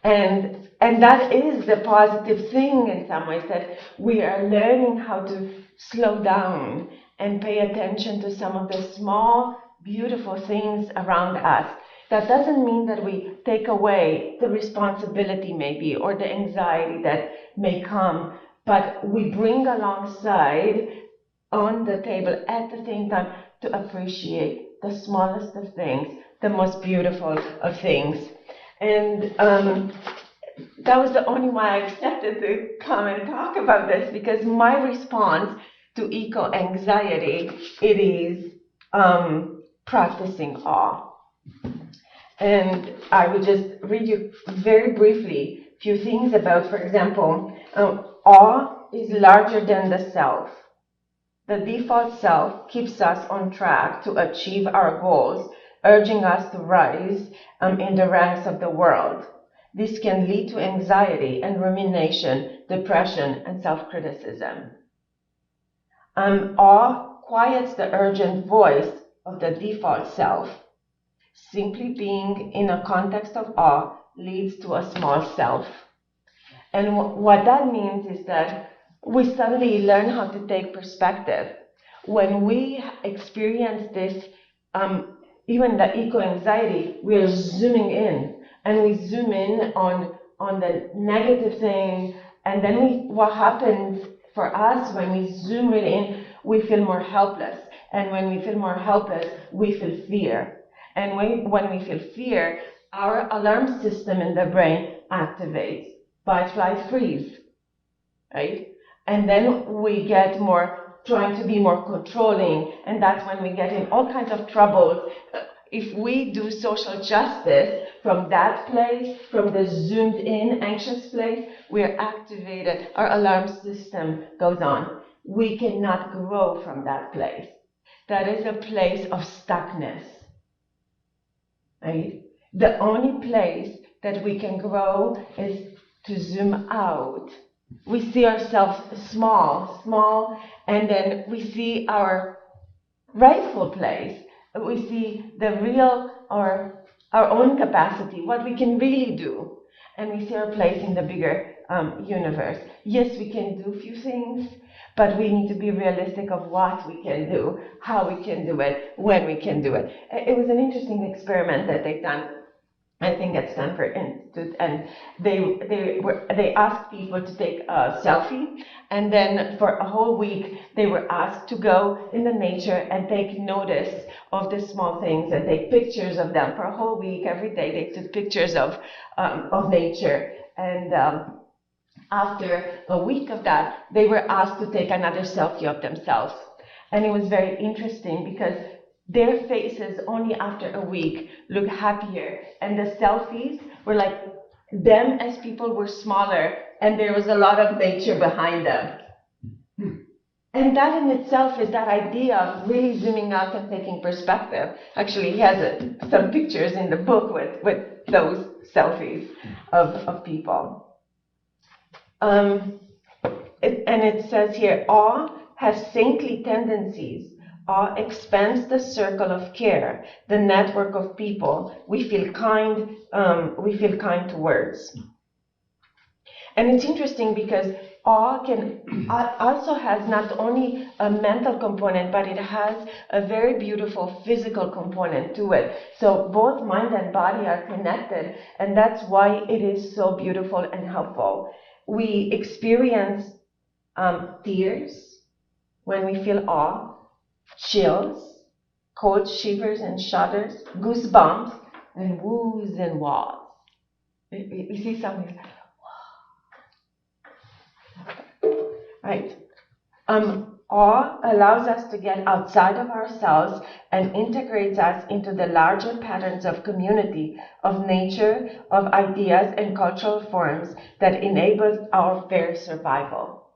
And that is the positive thing in some ways, that we are learning how to slow down and pay attention to some of the small, beautiful things around us. That doesn't mean that we take away the responsibility maybe or the anxiety that may come, but we bring alongside on the table at the same time to appreciate the smallest of things, the most beautiful of things. And that was the only why I accepted to come and talk about this, because my response to eco-anxiety, it is practicing awe. And I would just read you very briefly a few things about, for example, awe is larger than the self. The default self keeps us on track to achieve our goals, urging us to rise in the ranks of the world. This can lead to anxiety and rumination, depression, and self-criticism. Awe quiets the urgent voice of the default self. Simply being in a context of awe leads to a small self. And what that means is that we suddenly learn how to take perspective. When we experience this, even the eco-anxiety, we are zooming in, and we zoom in on the negative thing, and then what happens for us when we zoom really in, we feel more helpless. And when we feel more helpless, we feel fear. And when we feel fear, our alarm system in the brain activates. Fight, flight, freeze, right? And then we get more trying to be more controlling, and that's when we get in all kinds of troubles. If we do social justice from that place, from the zoomed in, anxious place, we're activated, our alarm system goes on. We cannot grow from that place. That is a place of stuckness, right? The only place that we can grow is to zoom out. We see ourselves small, and then we see our rightful place. We see the real, or our own capacity, what we can really do. And we see our place in the bigger universe. Yes, we can do a few things, but we need to be realistic of what we can do, how we can do it, when we can do it. It was an interesting experiment that they've done, I think at Stanford Institute, and they asked people to take a selfie, and then for a whole week they were asked to go in the nature and take notice of the small things and take pictures of them for a whole week. Every day they took pictures of nature, and after a week of that, they were asked to take another selfie of themselves, and it was very interesting because their faces only after a week looked happier, and the selfies were like them as people were smaller, and there was a lot of nature behind them. And that in itself is that idea of really zooming out and taking perspective. Actually, he has some pictures in the book with those selfies of people. And it says here, awe has saintly tendencies. Awe expands the circle of care, the network of people we feel kind towards. And it's interesting because awe also has not only a mental component, but it has a very beautiful physical component to it. So both mind and body are connected, and that's why it is so beautiful and helpful. We experience tears when we feel awe, chills, cold shivers and shudders, goosebumps, and woos and wahs. You see something, right? Awe allows us to get outside of ourselves and integrates us into the larger patterns of community, of nature, of ideas and cultural forms that enable our very survival.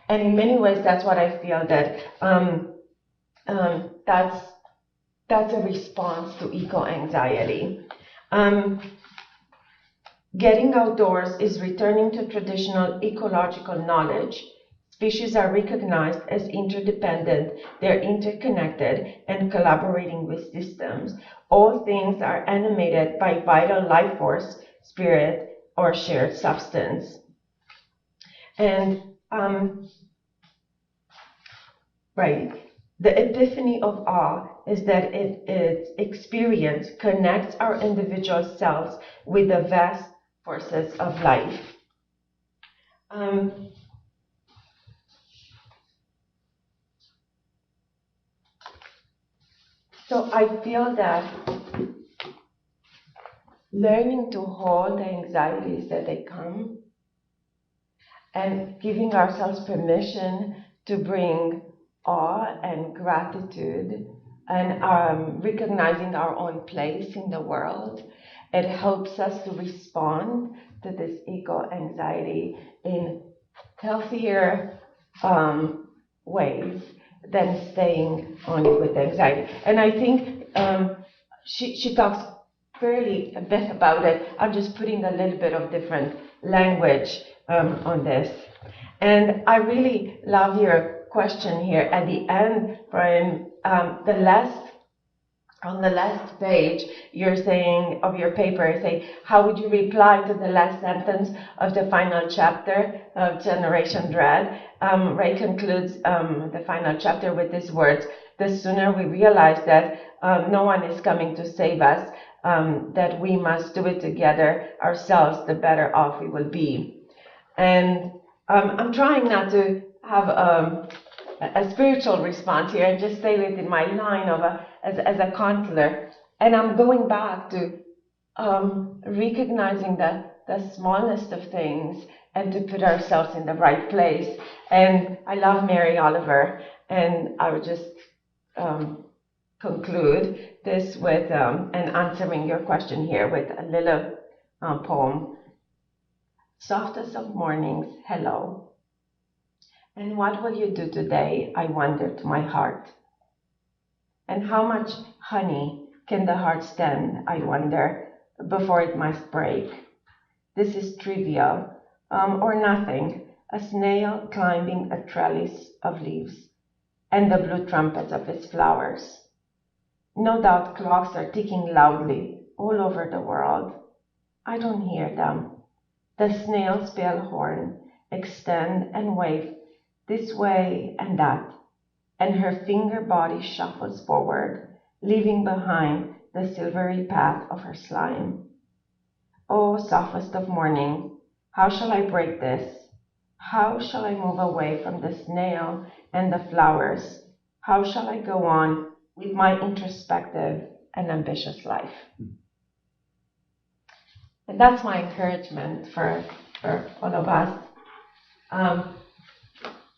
And in many ways, that's what I feel that that's a response to eco-anxiety. Getting outdoors is returning to traditional ecological knowledge. Species are recognized as interdependent, they're interconnected and collaborating with systems. All things are animated by vital life force, spirit, or shared substance. And the epiphany of awe is that its experience connects our individual selves with the vast forces of life. So I feel that learning to hold the anxieties that they come and giving ourselves permission to bring awe and gratitude and recognizing our own place in the world, it helps us to respond to this eco-anxiety in healthier ways than staying on with anxiety. And I think she talks fairly a bit about it. I'm just putting a little bit of different language on this. And I really love your question here at the end, Brian. On the last page, you're saying of your paper, say, how would you reply to the last sentence of the final chapter of Generation Dread? Ray concludes the final chapter with these words: the sooner we realize that no one is coming to save us, that we must do it together ourselves, the better off we will be. And I'm trying not to have a spiritual response here and just stay within my line of as a counselor. And I'm going back to recognizing the smallness of things and to put ourselves in the right place. And I love Mary Oliver, and I would just conclude this with and answering your question here with a little poem. Softest of mornings, hello. And what will you do today, I wonder to my heart? And how much honey can the heart stand, I wonder, before it must break? This is trivial, or nothing, a snail climbing a trellis of leaves, and the blue trumpets of its flowers. No doubt clocks are ticking loudly all over the world. I don't hear them. The snail's pale horn extend and wave this way and that, and her finger body shuffles forward, leaving behind the silvery path of her slime. Oh, softest of morning, how shall I break this? How shall I move away from the snail and the flowers? How shall I go on with my introspective and ambitious life? And that's my encouragement for all of us.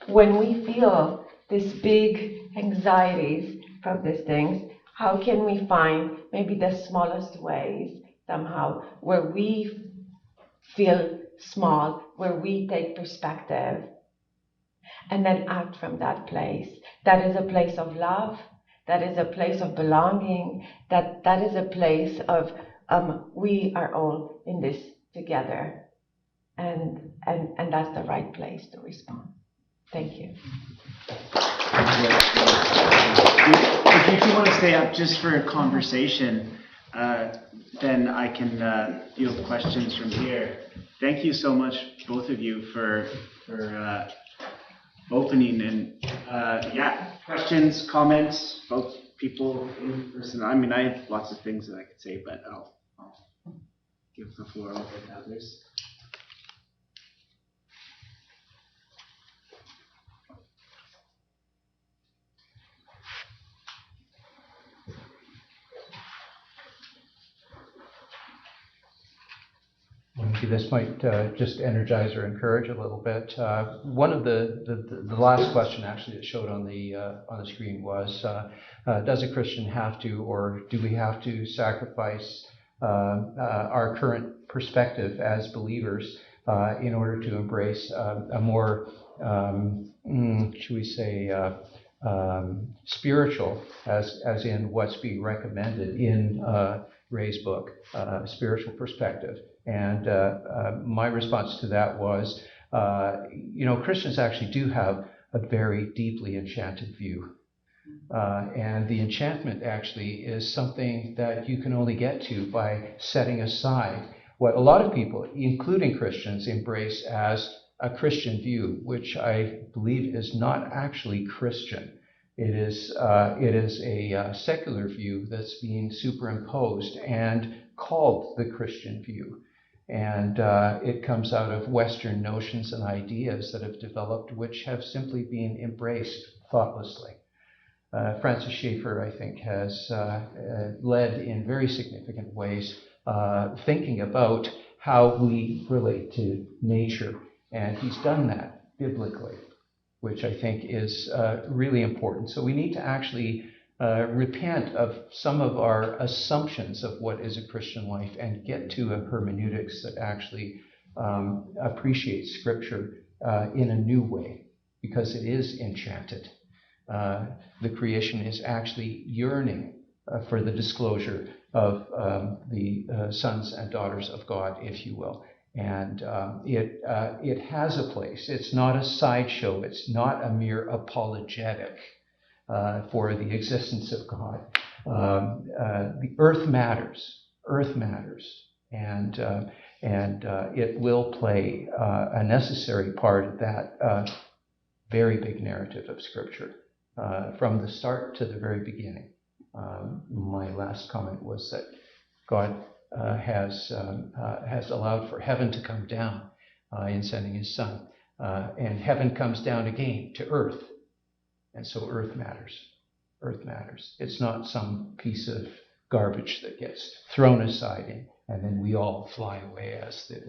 When we feel these big anxieties from these things, how can we find maybe the smallest ways somehow where we feel small, where we take perspective, and then act from that place? That is a place of love, that is a place of belonging, that is a place of we are all in this together, and that's the right place to respond. Thank you. If you want to stay up just for a conversation, then I can field questions from here. Thank you so much, both of you, for opening and questions, comments, both people in person. I mean, I have lots of things that I could say, but I'll give the floor over to others. Maybe this might just energize or encourage a little bit. One of the last question actually that showed on the screen was, does a Christian have to, or do we have to sacrifice our current perspective as believers in order to embrace a more should we say, spiritual, as in what's being recommended in Ray's book, Spiritual Perspective. And my response to that was, Christians actually do have a very deeply enchanted view. And the enchantment actually is something that you can only get to by setting aside what a lot of people, including Christians, embrace as a Christian view, which I believe is not actually Christian. It is a secular view that's being superimposed and called the Christian view. And it comes out of Western notions and ideas that have developed, which have simply been embraced thoughtlessly. Francis Schaeffer, I think, has led in very significant ways thinking about how we relate to nature. And he's done that biblically, which I think is really important. So we need to actually repent of some of our assumptions of what is a Christian life and get to a hermeneutics that actually appreciates Scripture in a new way, because it is enchanted. The creation is actually yearning for the disclosure of the sons and daughters of God, if you will. And it has a place. It's not a sideshow. It's not a mere apologetic for the existence of God. The earth matters. Earth matters. And it will play a necessary part of that very big narrative of Scripture. From the start to the very beginning. My last comment was that God has allowed for heaven to come down in sending his Son. And heaven comes down again to earth. And so earth matters. Earth matters. It's not some piece of garbage that gets thrown aside and then we all fly away, as the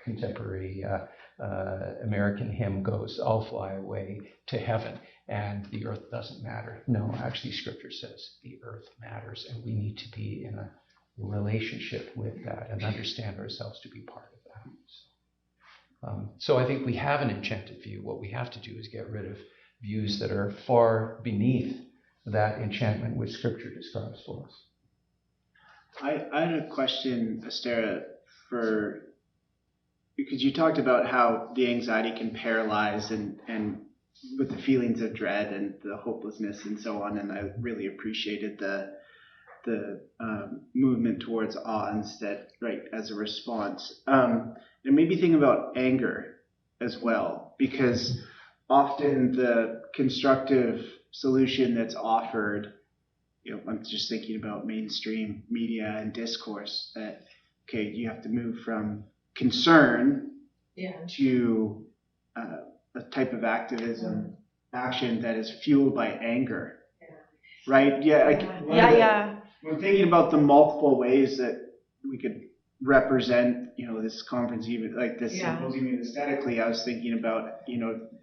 contemporary American hymn goes, "I'll fly away to heaven, and the earth doesn't matter." No, actually, Scripture says the earth matters, and we need to be in a relationship with that and understand ourselves to be part of that. So I think we have an enchanted view. What we have to do is get rid of views that are far beneath that enchantment which Scripture describes for us. I had a question, Estera, because you talked about how the anxiety can paralyze and with the feelings of dread and the hopelessness and so on, and I really appreciated the movement towards awe instead, right, as a response. It made me think about anger as well, because often the constructive solution that's offered, I'm just thinking about mainstream media and discourse, that, okay, you have to move from concern to a type of action that is fueled by anger. Right? Yeah. We're thinking about the multiple ways that we could represent, this conference, even like this symposium aesthetically. I was thinking about,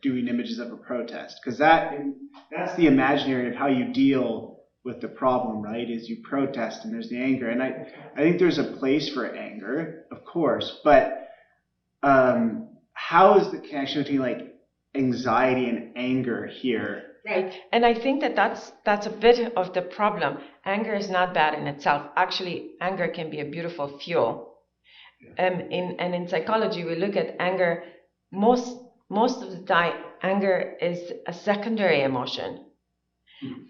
doing images of a protest, because that's the imaginary of how you deal with the problem, right? Is you protest and there's the anger. And I think there's a place for anger, of course, but how is the connection between anxiety and anger here? Right, and I think that's a bit of the problem. Anger is not bad in itself. Actually, anger can be a beautiful fuel. In psychology, we look at anger. Most of the time, anger is a secondary emotion,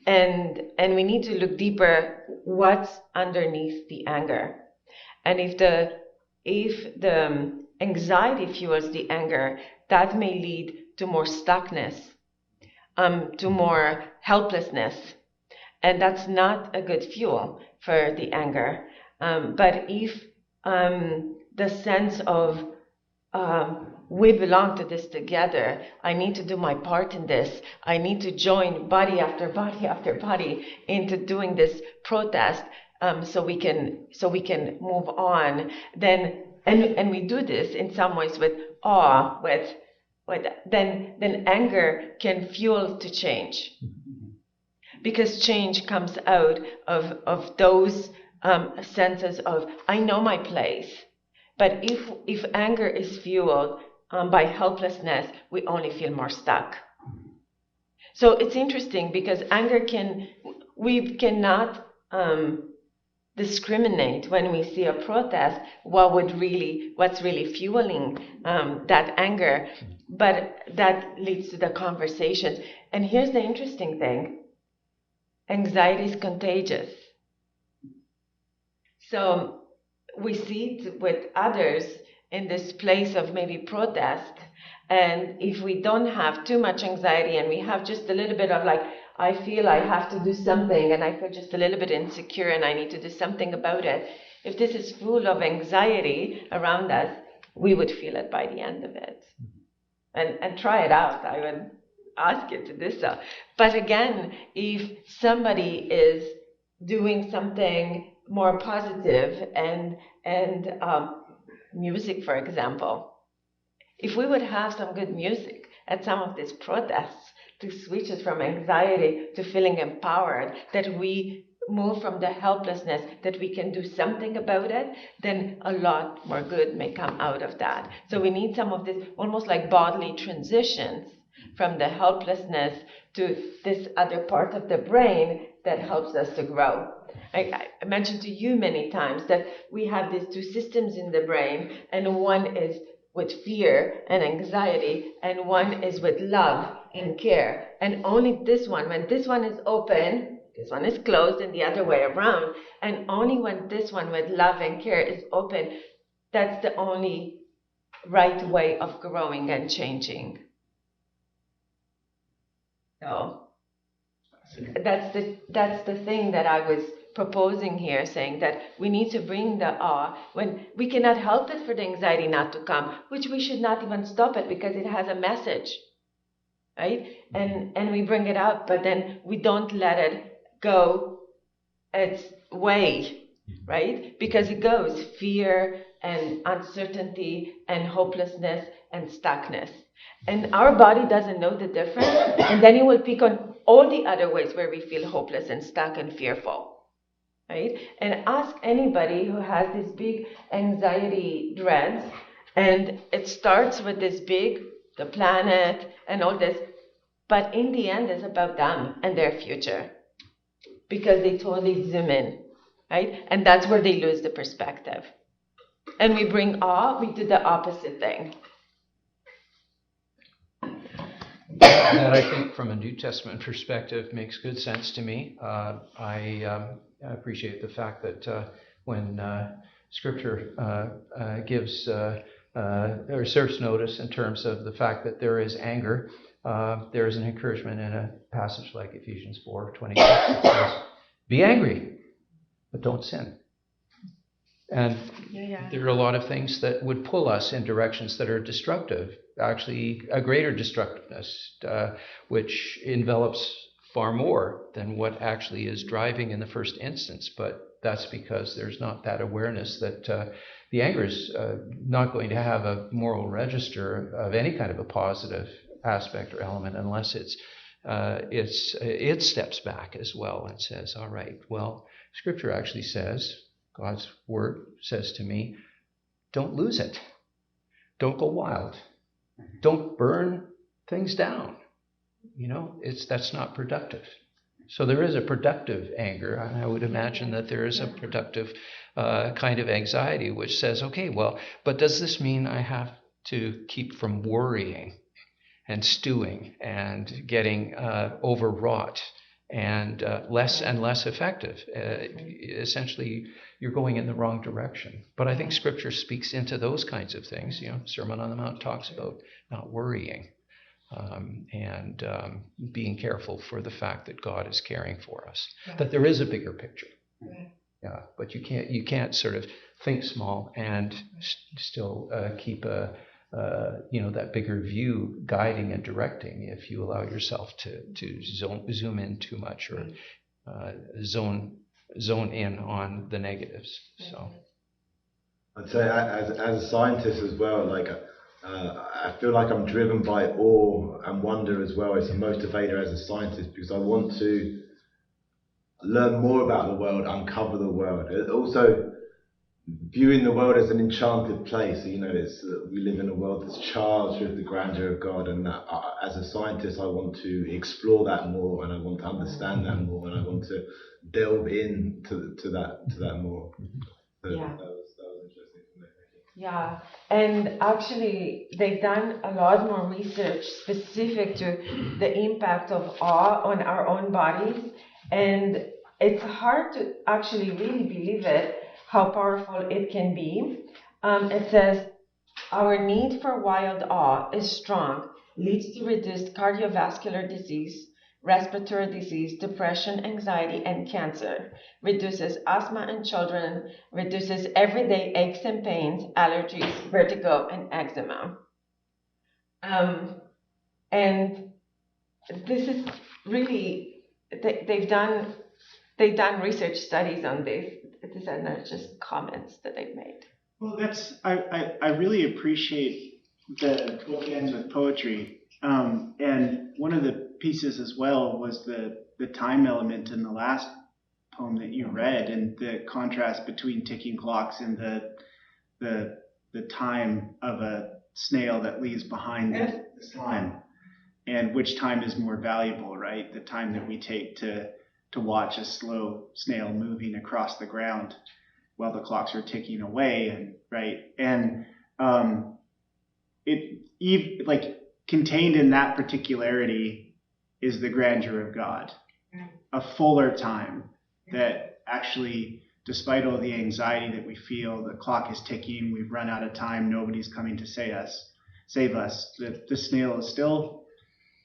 and we need to look deeper. What's underneath the anger? And if the anxiety fuels the anger, that may lead to more stuckness, to more helplessness, and that's not a good fuel for the anger. But if the sense of we belong to this together, I need to do my part in this, I need to join body after body after body into doing this protest, so we can move on, then and we do this in some ways with awe, then anger can fuel to change, because change comes out of those senses of I know my place. But if anger is fueled by helplessness, we only feel more stuck. So it's interesting because we cannot discriminate when we see a protest what's really fueling that anger, but that leads to the conversations. And here's the interesting thing: anxiety is contagious. So we see it with others in this place of maybe protest, and if we don't have too much anxiety and we have just a little bit of like, I feel I have to do something and I feel just a little bit insecure and I need to do something about it. If this is full of anxiety around us, we would feel it by the end of it. And try it out. I would ask you to do so. But again, if somebody is doing something more positive and music, for example, if we would have some good music at some of these protests to switch us from anxiety to feeling empowered, that we move from the helplessness, that we can do something about it, then a lot more good may come out of that. So we need some of this almost like bodily transitions from the helplessness to this other part of the brain that helps us to grow. I mentioned to you many times that we have these two systems in the brain, and one is with fear and anxiety, and one is with love and care. And only this one, when this one is open, this one is closed, and the other way around. And only when this one with love and care is open, that's the only right way of growing and changing. So that's the thing that I was proposing here, saying that we need to bring the awe when we cannot help it for the anxiety not to come, which we should not even stop it because it has a message, right? And we bring it up, but then we don't let it go its way, right? Because it goes fear and uncertainty and hopelessness and stuckness. And our body doesn't know the difference, and then it will pick on all the other ways where we feel hopeless and stuck and fearful. Right? And ask anybody who has this big anxiety dreads, and it starts with this big, the planet and all this, but in the end it's about them and their future, because they totally zoom in, right? And that's where they lose the perspective. And we bring awe, we do the opposite thing. That, I think, from a New Testament perspective, makes good sense to me. I appreciate the fact that when Scripture gives or serves notice in terms of the fact that there is anger, there is an encouragement in a passage like Ephesians 4:26 that says, "Be angry, but don't sin." And there are a lot of things that would pull us in directions that are destructive, actually a greater destructiveness, which envelops far more than what actually is driving in the first instance. But that's because there's not that awareness that the anger is not going to have a moral register of any kind of a positive aspect or element unless it steps back as well and says, all right, well, Scripture actually says, God's word says to me, don't lose it. Don't go wild. Don't burn things down. You know, that's not productive. So there is a productive anger, and I would imagine that there is a productive kind of anxiety which says, okay, well, but does this mean I have to keep from worrying and stewing and getting overwrought and less effective? Essentially, you're going in the wrong direction. But I think Scripture speaks into those kinds of things. You know, Sermon on the Mount talks about not worrying and being careful for the fact that God is caring for us. That there is a bigger picture. Yeah, but you can't sort of think small and still keep that bigger view guiding and directing if you allow yourself to zoom in too much or zone in on the negatives. So I'd say as a scientist as well, like I feel like I'm driven by awe and wonder as well. It's a motivator as a scientist because I want to learn more about the world, uncover the world. Also, viewing the world as an enchanted place. You know, we live in a world that's charged with the grandeur of God, and that, as a scientist, I want to explore that more, and I want to understand that more, and I want to delve into that more. So Yeah. that was interesting for me. Yeah, and actually, they've done a lot more research specific to the impact of awe on our own bodies, and it's hard to actually really believe it, how powerful it can be. It says, our need for wild awe is strong, leads to reduced cardiovascular disease, respiratory disease, depression, anxiety, and cancer, reduces asthma in children, reduces everyday aches and pains, allergies, vertigo, and eczema. And this is really, they've done research studies on this. These are not just comments that they've made. Well, I really appreciate the book ends with poetry. And one of the pieces as well was the time element in the last poem that you read, and the contrast between ticking clocks and the time of a snail that leaves behind the slime, and which time is more valuable, right? The time that we take to watch a slow snail moving across the ground while the clocks are ticking away, and right, and like contained in that particularity is the grandeur of God, a fuller time that actually, despite all the anxiety that we feel, the clock is ticking, we've run out of time, nobody's coming to save us. The snail is still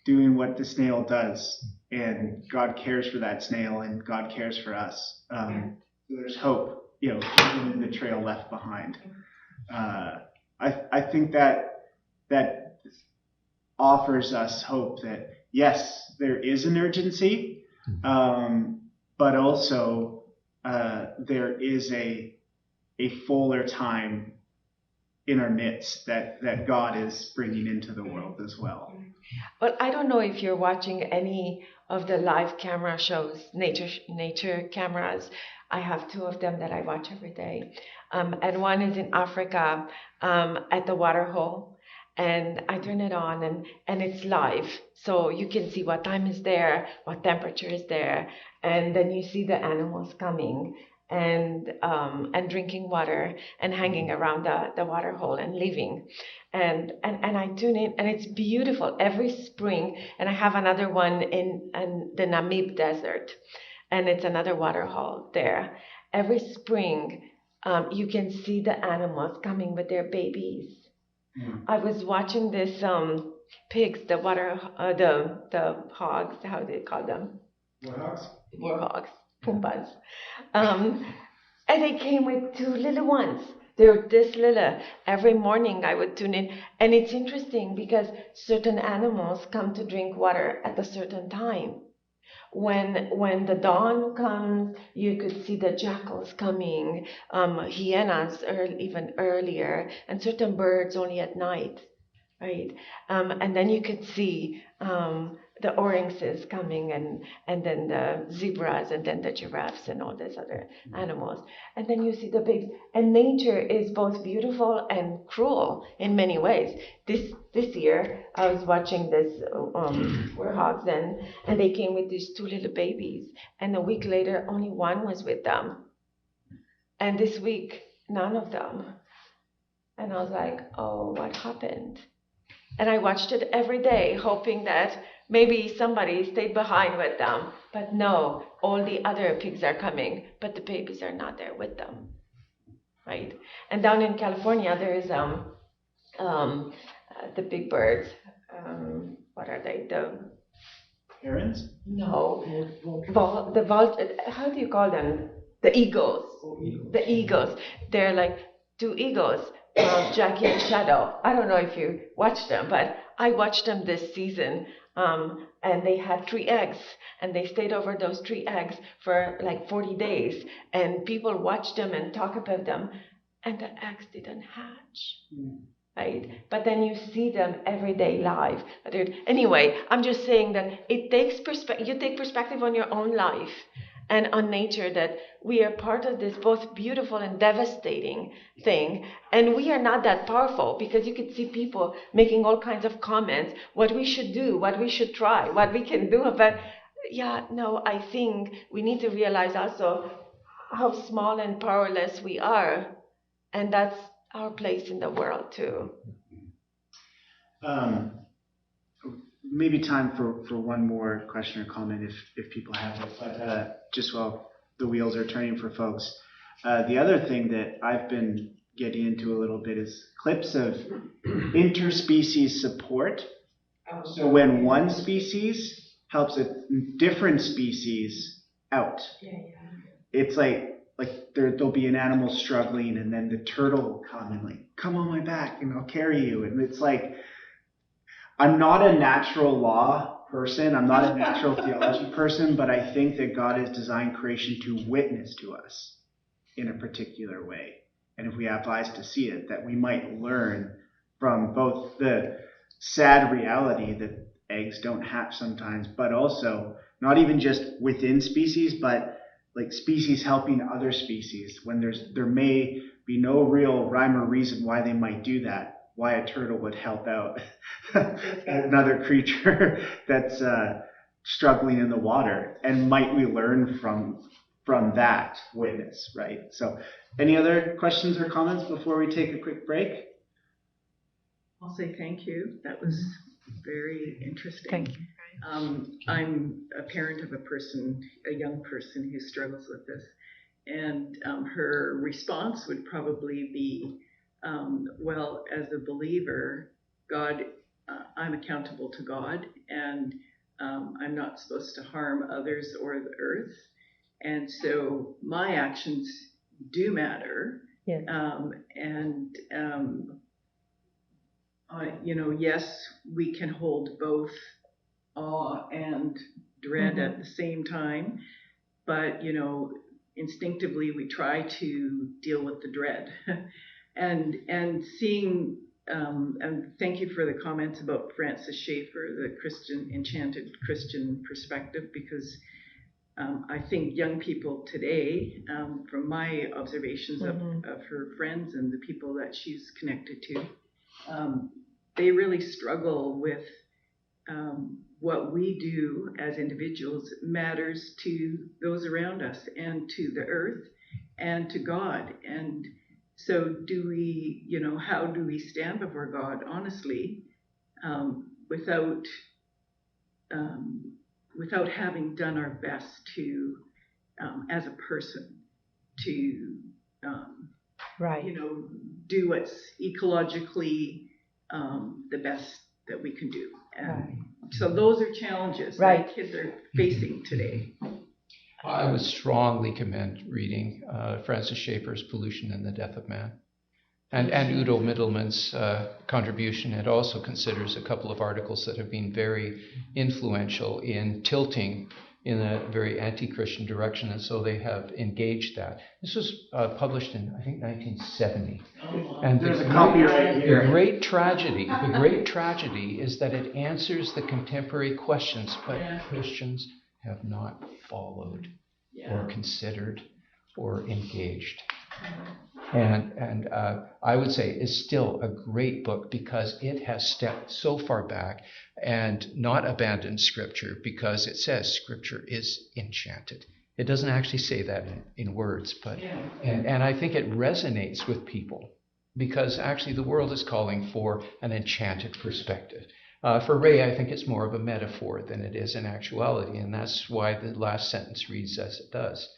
doing what the snail does, and God cares for that snail, and God cares for us. There's hope, even in the trail left behind. I think that offers us hope that yes, there is an urgency, but also there is a fuller time in our midst that God is bringing into the world as well. Well, I don't know if you're watching any of the live camera shows, nature cameras. I have 2 of them that I watch every day. And one is in Africa at the water hole. And I turn it on and it's live. So you can see what time is there, what temperature is there. And then you see the animals coming and drinking water and hanging around the water hole and leaving. And I tune in, and it's beautiful every spring. And I have another one in the Namib Desert, and it's another water hole there. Every spring, you can see the animals coming with their babies. I was watching this pigs, the hogs, how do they call them? Warhogs, Pumbas. And they came with 2 little ones. They were this little. Every morning I would tune in. And it's interesting because certain animals come to drink water at a certain time. When the dawn comes, you could see the jackals coming, hyenas even earlier, and certain birds only at night, right? And then you could see the oryxes coming, and then the zebras, and then the giraffes, and all these other animals. And then you see the pigs. And nature is both beautiful and cruel in many ways. This year, I was watching this warhogs, and they came with these 2 little babies. And a week later, only one was with them. And this week, none of them. And I was like, oh, what happened? And I watched it every day, hoping that maybe somebody stayed behind with them. But no, all the other pigs are coming, but the babies are not there with them, right? And down in California, there is the big birds. What are they? The Herons? No. How do you call them? The eagles. The eagles. They're like 2 eagles. Jackie and Shadow. I don't know if you watched them, but I watched them this season. And they had 3 eggs, and they stayed over those 3 eggs for like 40 days. And people watched them and talk about them, and the eggs didn't hatch. Right? But then you see them every day live. Anyway, I'm just saying that it takes perspective. You take perspective on your own life, and on nature, that we are part of this both beautiful and devastating thing, and we are not that powerful, because you could see people making all kinds of comments, what we should do, what we should try, what we can do. But I think we need to realize also how small and powerless we are, and that's our place in the world too. Maybe time for one more question or comment if people have it, but just while the wheels are turning for folks. The other thing that I've been getting into a little bit is clips of interspecies support. So when one species helps a different species out, it's like there'll be an animal struggling, and then the turtle will come and like, come on my back and I'll carry you. And it's like, I'm not a natural law person, I'm not a natural theology person, but I think that God has designed creation to witness to us in a particular way. And if we have eyes to see it, that we might learn from both the sad reality that eggs don't hatch sometimes, but also not even just within species, but like species helping other species when there may be no real rhyme or reason why they might do that. Why a turtle would help out another creature that's struggling in the water, and might we learn from that witness, right? So, any other questions or comments before we take a quick break? I'll say thank you. That was very interesting. Thank you. I'm a parent of a young person who struggles with this, and her response would probably be, well, as a believer, God, I'm accountable to God, and I'm not supposed to harm others or the earth, and so my actions do matter. Yes. Yes, we can hold both awe and dread at the same time, but instinctively we try to deal with the dread. And seeing, and thank you for the comments about Francis Schaeffer, the enchanted Christian perspective, because I think young people today, from my observations of her friends and the people that she's connected to, they really struggle with what we do as individuals matters to those around us and to the earth and to God. And so how do we stand before God honestly, without having done our best to, as a person, to do what's ecologically the best that we can do. And so those are challenges that kids are facing today. I would strongly commend reading Francis Schaeffer's Pollution and the Death of Man. And Udo Mittelmann's contribution. It also considers a couple of articles that have been very influential in tilting in a very anti-Christian direction, and so they have engaged that. This was published in, I think, 1970. And there's a copyright here. The great tragedy is that it answers the contemporary questions, but Christians have not followed or considered or engaged. And I would say it's still a great book because it has stepped so far back and not abandoned Scripture, because it says Scripture is enchanted. It doesn't actually say that in words, but and I think it resonates with people because actually the world is calling for an enchanted perspective. For Ray, I think it's more of a metaphor than it is in actuality, and that's why the last sentence reads as it does.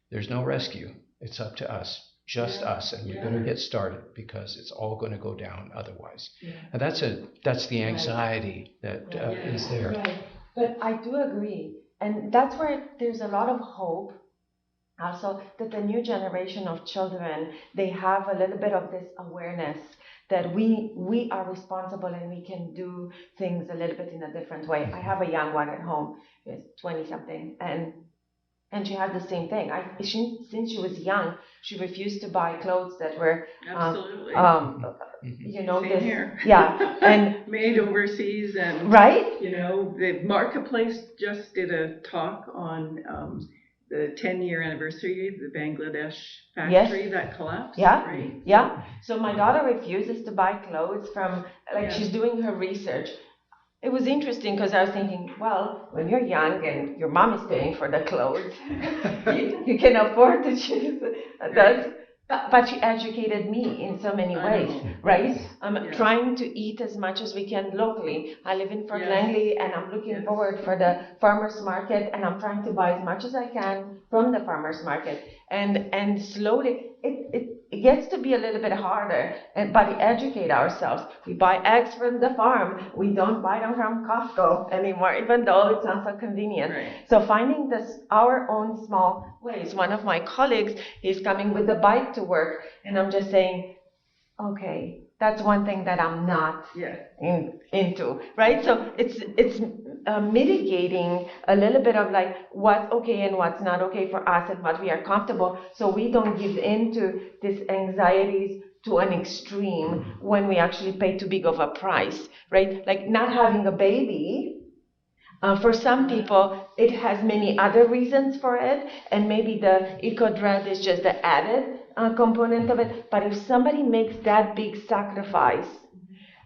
There's no rescue. It's up to us. Just us, and we better get started because it's all going to go down otherwise. And that's the anxiety that is there. Right. But I do agree, and that's where there's a lot of hope. Also, that the new generation of children, they have a little bit of this awareness that we are responsible and we can do things a little bit in a different way. I have a young one at home, who's 20-something, and she had the same thing. Since she was young, she refused to buy clothes that were absolutely Same here. And made overseas, and right. The marketplace just did a talk on the 10-year anniversary of the Bangladesh factory that collapsed, Yeah, right? yeah. So my daughter refuses to buy clothes from, like, Yeah. she's doing her research. It was interesting because I was thinking, well, when you're young and your mom is paying for the clothes, you can afford to choose that. But she educated me in so many ways, right? I'm trying to eat as much as we can locally. I live in Fort Langley, and I'm looking forward for the farmers market, and I'm trying to buy as much as I can from the farmers market. And slowly, it gets to be a little bit harder, but we educate ourselves. We buy eggs from the farm. We don't buy them from Costco anymore, even though it's not so convenient. Right. So finding this our own small ways. One of my colleagues is coming with a bike to work, and I'm just saying, okay, that's one thing that I'm not into, right? So it's mitigating a little bit of like what's okay and what's not okay for us and what we are comfortable, so we don't give in to these anxieties to an extreme when we actually pay too big of a price, right? Like not having a baby. For some people, it has many other reasons for it, and maybe the eco-dread is just the added component of it. But if somebody makes that big sacrifice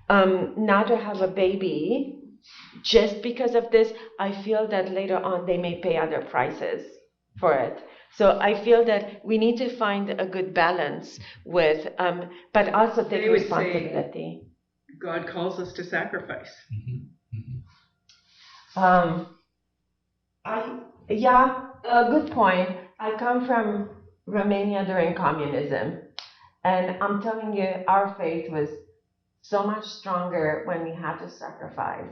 not to have a baby, just because of this, I feel that later on they may pay other prices for it. So I feel that we need to find a good balance with, but also take responsibility. God calls us to sacrifice. Good point. I come from Romania during communism, and I'm telling you, our faith was so much stronger when we had to sacrifice.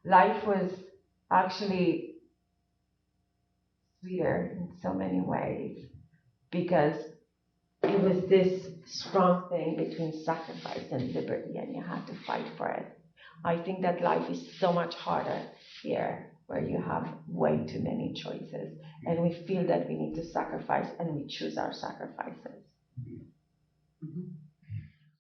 Life was actually sweeter in so many ways because it was this strong thing between sacrifice and liberty, and you had to fight for it. I think that life is so much harder here, where you have way too many choices, and we feel that we need to sacrifice, and we choose our sacrifices.